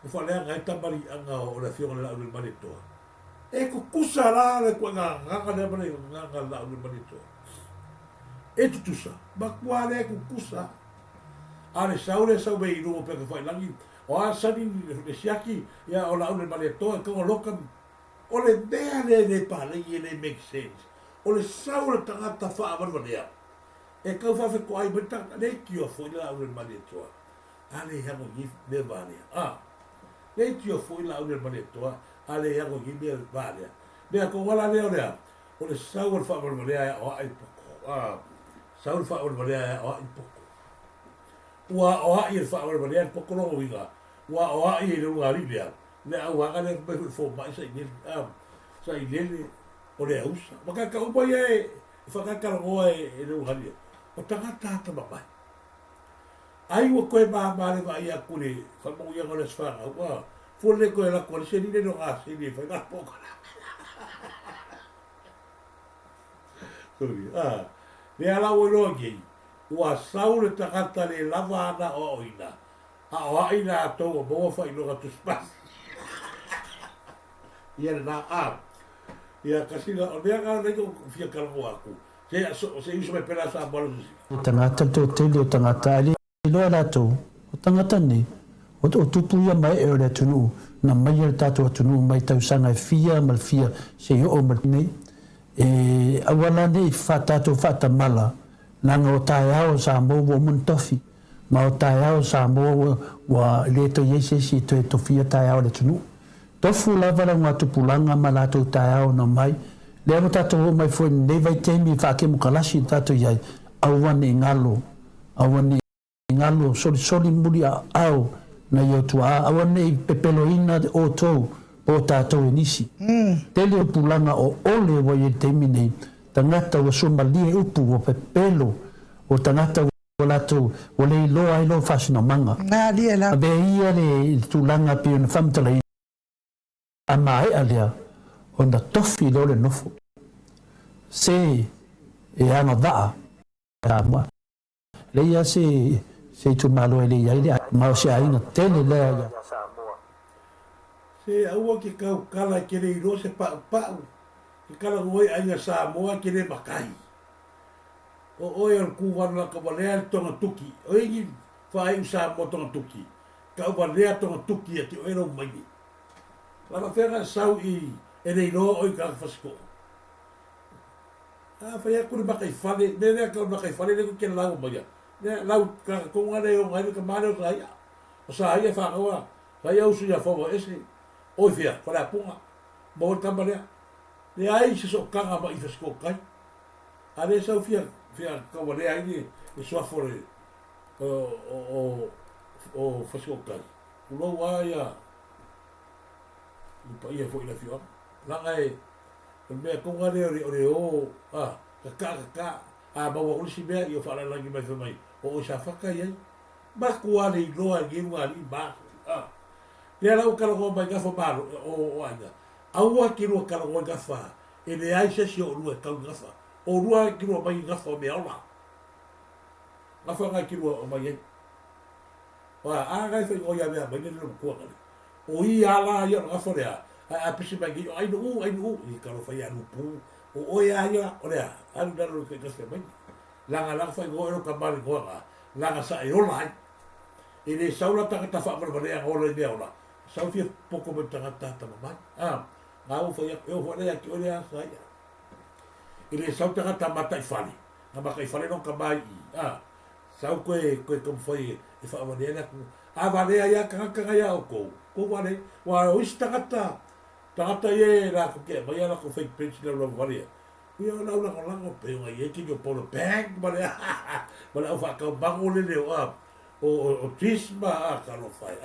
E whare hanga i tamari anga o la whionga la ule mani toa. E ko kusa la le kua ngā nganga lea mani nganga la ule mani toa. E tutusa. Ma kua le ko kusa. Ale sau me inu o peka whailangi. O a sani le siaki ia o la ule mani toa. Ka o loka o le mea le pālengi e le make sense. O le sau le tangata wha amarwanea. E kau whawhi ko ai mita, nei ki o fwoi la ure mani toa. Ale hango gi me vānea. Nei ki o fwoi la ure mani toa, ale hango gi me vānea. Mea ko wala leo rea, o le saur whaamar marea o ai poko. Saur whaamar marea o ai poko. Ua o ai e whaamar marea poko rongo winga. Ua o ai e runga rinea. Le au hanga le me fo mai sa i nene o le ausa. Maka ka upa e whakakara ngoa e runga rinea. O tangata ata mamai. Ai ua koe maamare wa ia kure, whamau ia ngore sfanga, ua, fule koe la kore, se nire no ngā, se nire, whai ngā pōkara. Sorry, le ala ua loa gei, ua saure tangata le lava ana o oina, a o aina atou o moa whai noga tu spasi. Ia le nā, ia kasina, o mea ngā rego fia karango aku. Se iso me pera sa bola susi. O tangata te tele o tangata ali loa rātou. O tangata ni, o tupu ia mai e o rea tunu, na mai e tātou tunu mai tausanga e fia, mal fia, se i o mal nei. E awala nei tātou whata mala, nanga o tae ao sa mō o muntofi, ma o tae ao sa mō wa leto iese si to e tofia tae ao le tunu. Tofu lava la ngā tupulanga ma lātou tae ao na mai, lea mo tātou mai foi nei vai teimi whake mo kalasi tātou iai awane ngalo soli muri au na iau tua awane i pepeloina o tau o tātou e nisi. Tele o pulanga o ole wai e teimi nei tangata o somalia upu o pepelo o tangata o latou o le iloa ilo whasina manga. Abe ia le tūlanga pio na whamtala a mai alea o na tofi lo le nofo. Se e ana daa a mua. Leia se tu malo e leia ile ma se aina tele lea ia. Se aua ke kau kala ke le iro se pau. Ke kala ngoi ainga Samoa ke le makai. O oi al kuwana ka walea tonga tuki. O ingi whae Samoa tonga tuki. Ka walea tonga tuki ati o ero maini. Lama whenga sau i e le iro oi ka whasko. Whai akuri makai whale, nere ka makai whale le ke lau mai. Ne lau ka konga le o ngai ka mare o saia. O saia whakawa, saia usu ia whawa ese. Oi whia, whare apunga. Mo o tamarea. Le ai se so kanga ma i whasko kai. A le sau whia kawa le ai ni e soafore o whasko kai. Ulau aia. Upa ia fo ina whia. Langa e mea konga le o kaka maua ulisi mea i o wharelangi mai whamai o sa whakai ai maku ale i loa i ngeru ali maku lea lau karangoa mai gafa maro o aina aua ki rua karangoa gafa e le ai sesi o rua kau gafa o rua ki rua mai gafa o mea ola gafa ngai ki rua o mai ai a ngai whai ngoia mea mai nere kua ngari o i ala i ana gafa rea a pisi mai ki ai no i karo whai anu pū o ia ia o lea anu naro ke kasi mai langa whai ngoa ero ka mari ngoa langa sa e ola ai e le saula tangata whaamara ola i mea ola sau fia poko me tangata tamamai ngā u whai eo whanea ki o lea sa ia e le sau tangata mata i whale nga maka i whale no ka mai i sau koe como foi e fa vale na a vale ia kanga ia o ko vale wa o istagata tata ye la ko ke vai la ko fake page na lo vale ia la ko pe nga ye ki yo polo bang vale vale o fa ka bangole le o tisma a ka lo fai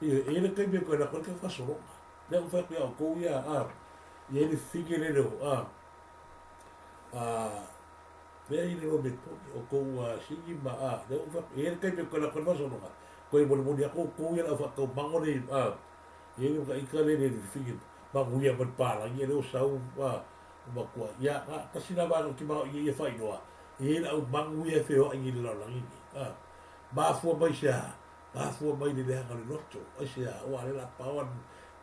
e le kai me ko la ko ka solo le o fa o ko ia ye le figure le Vea ini lo beto o ko sigi ma le o fa e kai me ko la ko so no ko e bol modia ko ia la fa ko bangole ye no ka ikale le figure ba muia ba pala ye le o sau ba ko ya ta sina ba ki ba ye fa inoa ye la o banguia fe o ngi la langi ba fu ba sia ba fu ba ni le ha le loto o sia o ale la pawan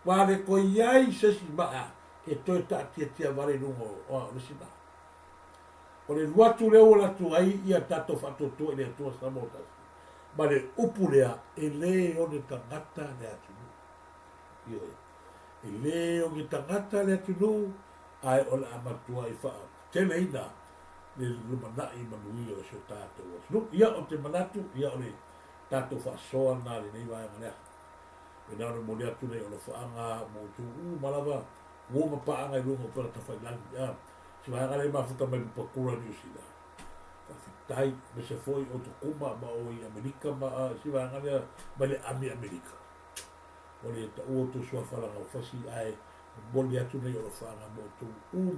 ba le ko yai se si ba e to ta tia vale no o le si ba o le watu le o la tu ai ia tato fatu tu le tu sa mota ba le upulea e le o le tangata le atu io e le o le tangata le atu ai o la amatua i fa te leina le lumana i manui o so tato no ia o te manatu ia o le tato fa so na le nei vai mana e na no molia tu le o le fa anga mo tu malava wo ma pa anga lu mo per ta fa lang ya si vai ale ma futa me po kura ni usida ta fitai me se foi o tu kuma ma o i Amerika ma si vai ale ma le Amerika o le ta o tu so fa la fa si ai molia tu le o fa anga mo tu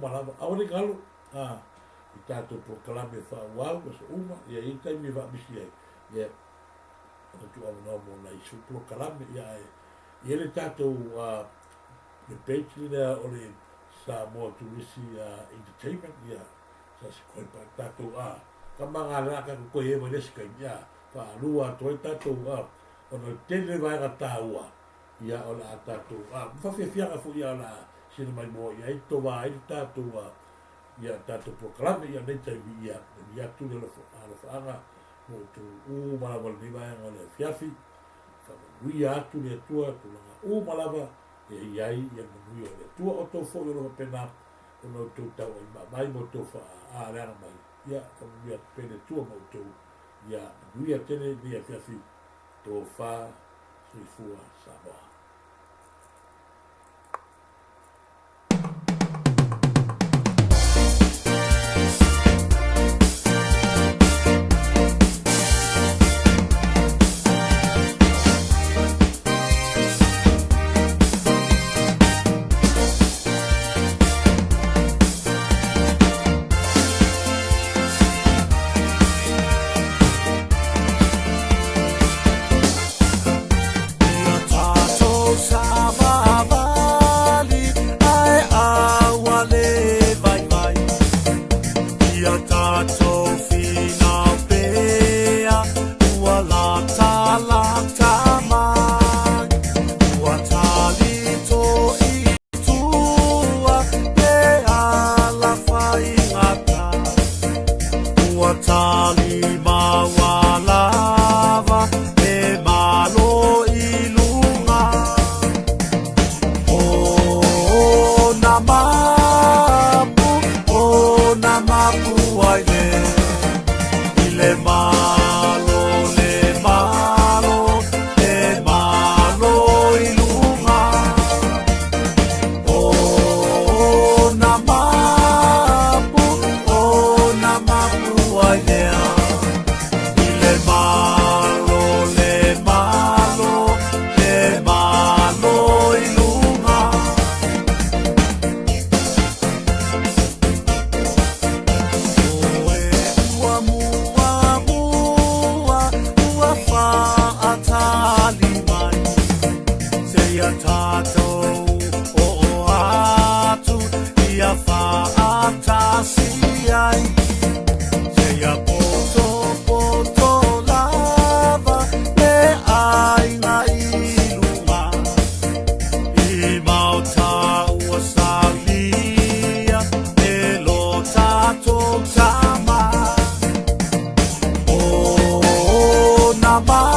malava a o le galo i tato proclame fa wow so uma e aí tai mi va bisi e o tu au no mo na i su proclame ia e ele tato le page da o le sa mo tu risi entertainment ia sa se koi pa tato ka manga la ka ko e mo le ska ia pa lua to tato o no tele vai ga taua ia o la tato fa fia fu ia la sino mai mo ia to vai tato ia tato proclame ia nei tai ia tu le ala mo tu malava ni vai ngale fiafi fa ia tu le tua tu la malava e iai ia nui o le tua o tō fōi o pena o no tō tau i mai mo tō wha āreanga mai ia ka nui a pene tua mo tō ia nui a tene ni a whiawhi tō wha sui fua Samoa. Nama